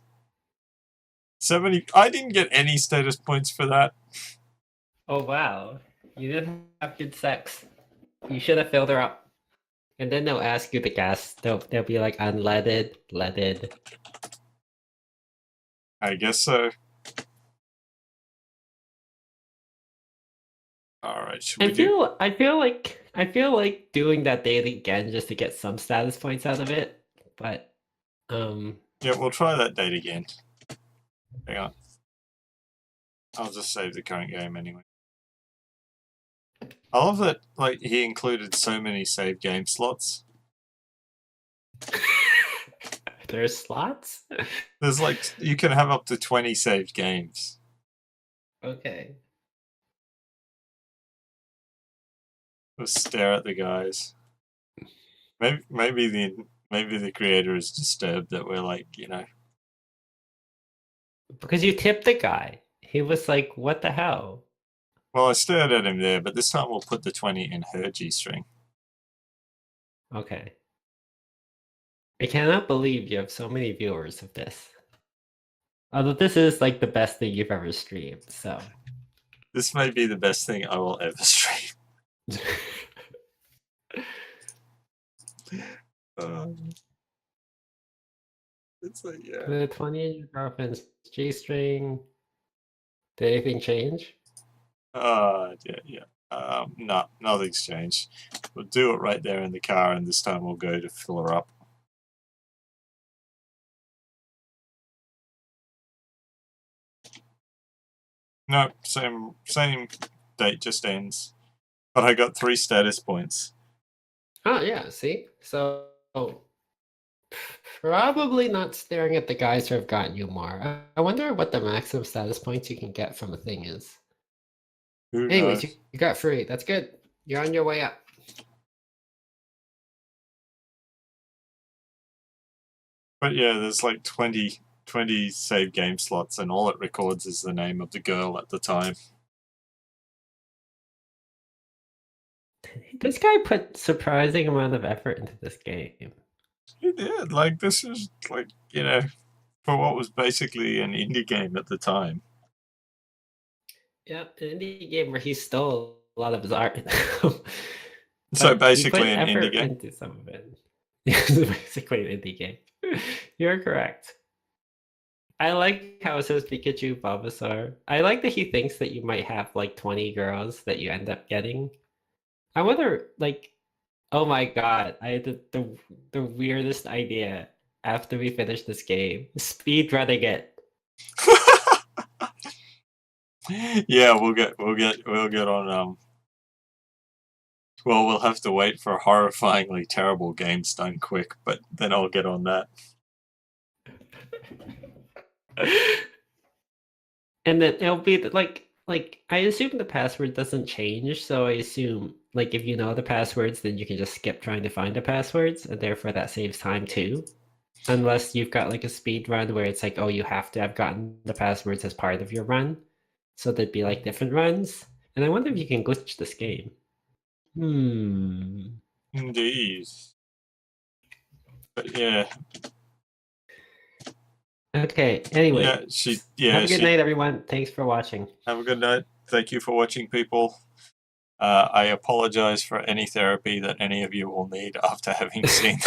70. I didn't get any status points for that. Oh wow. You didn't have good sex. You should have filled her up. And then they'll ask you the gas. They'll be like unleaded, leaded. I guess so. Alright, should we I feel like doing that daily again just to get some status points out of it. But yeah, we'll try that date again. Hang on. I'll just save the current game anyway. I love that, like, he included so many save game slots. There's slots? There's like, you can have up to 20 saved games. Okay. Just stare at the guys. Maybe the creator is disturbed that we're like, you know. Because you tipped the guy. He was like, what the hell? Well, I stared at him there, but this time we'll put the 20 in her G-string. Okay. I cannot believe you have so many viewers of this. Although this is like the best thing you've ever streamed, so. This may be the best thing I will ever stream. It's like, yeah. The 20 girlfriend's G-string. Did anything change? Yeah. No, nothing's changed. We'll do it right there in the car, and this time we'll go to fill her up. No, same date, just ends. But I got 3 status points. Oh yeah, see? So Probably not staring at the guys who have gotten you more. I wonder what the maximum status points you can get from a thing is. Who Anyways, knows? you got 3. That's good. You're on your way up. But yeah, there's like 20 save game slots, and all it records is the name of the girl at the time. This guy put surprising amount of effort into this game. He did. Like, this is like, you know, for what was basically an indie game at the time. Yep, an indie game where he stole a lot of his art. So But basically he put an indie effort game. into some of it. It's basically an indie game. You're correct. I like how it says Pikachu Bulbasaur. I like that he thinks that you might have like 20 girls that you end up getting. I wonder, like, oh my god, I had the weirdest idea after we finished this game. Speed running it. Yeah, we'll get on. Well, we'll have to wait for horrifyingly terrible games done quick, but then I'll get on that. And then it'll be like I assume the password doesn't change, so I assume like if you know the passwords, then you can just skip trying to find the passwords, and therefore that saves time too. Unless you've got like a speed run where it's like, oh, you have to have gotten the passwords as part of your run. So there'd be like different runs. And I wonder if you can glitch this game. Indeed. But yeah. Okay, anyway. Have a good night, everyone. Thanks for watching. Have a good night. Thank you for watching, people. I apologize for any therapy that any of you will need after having seen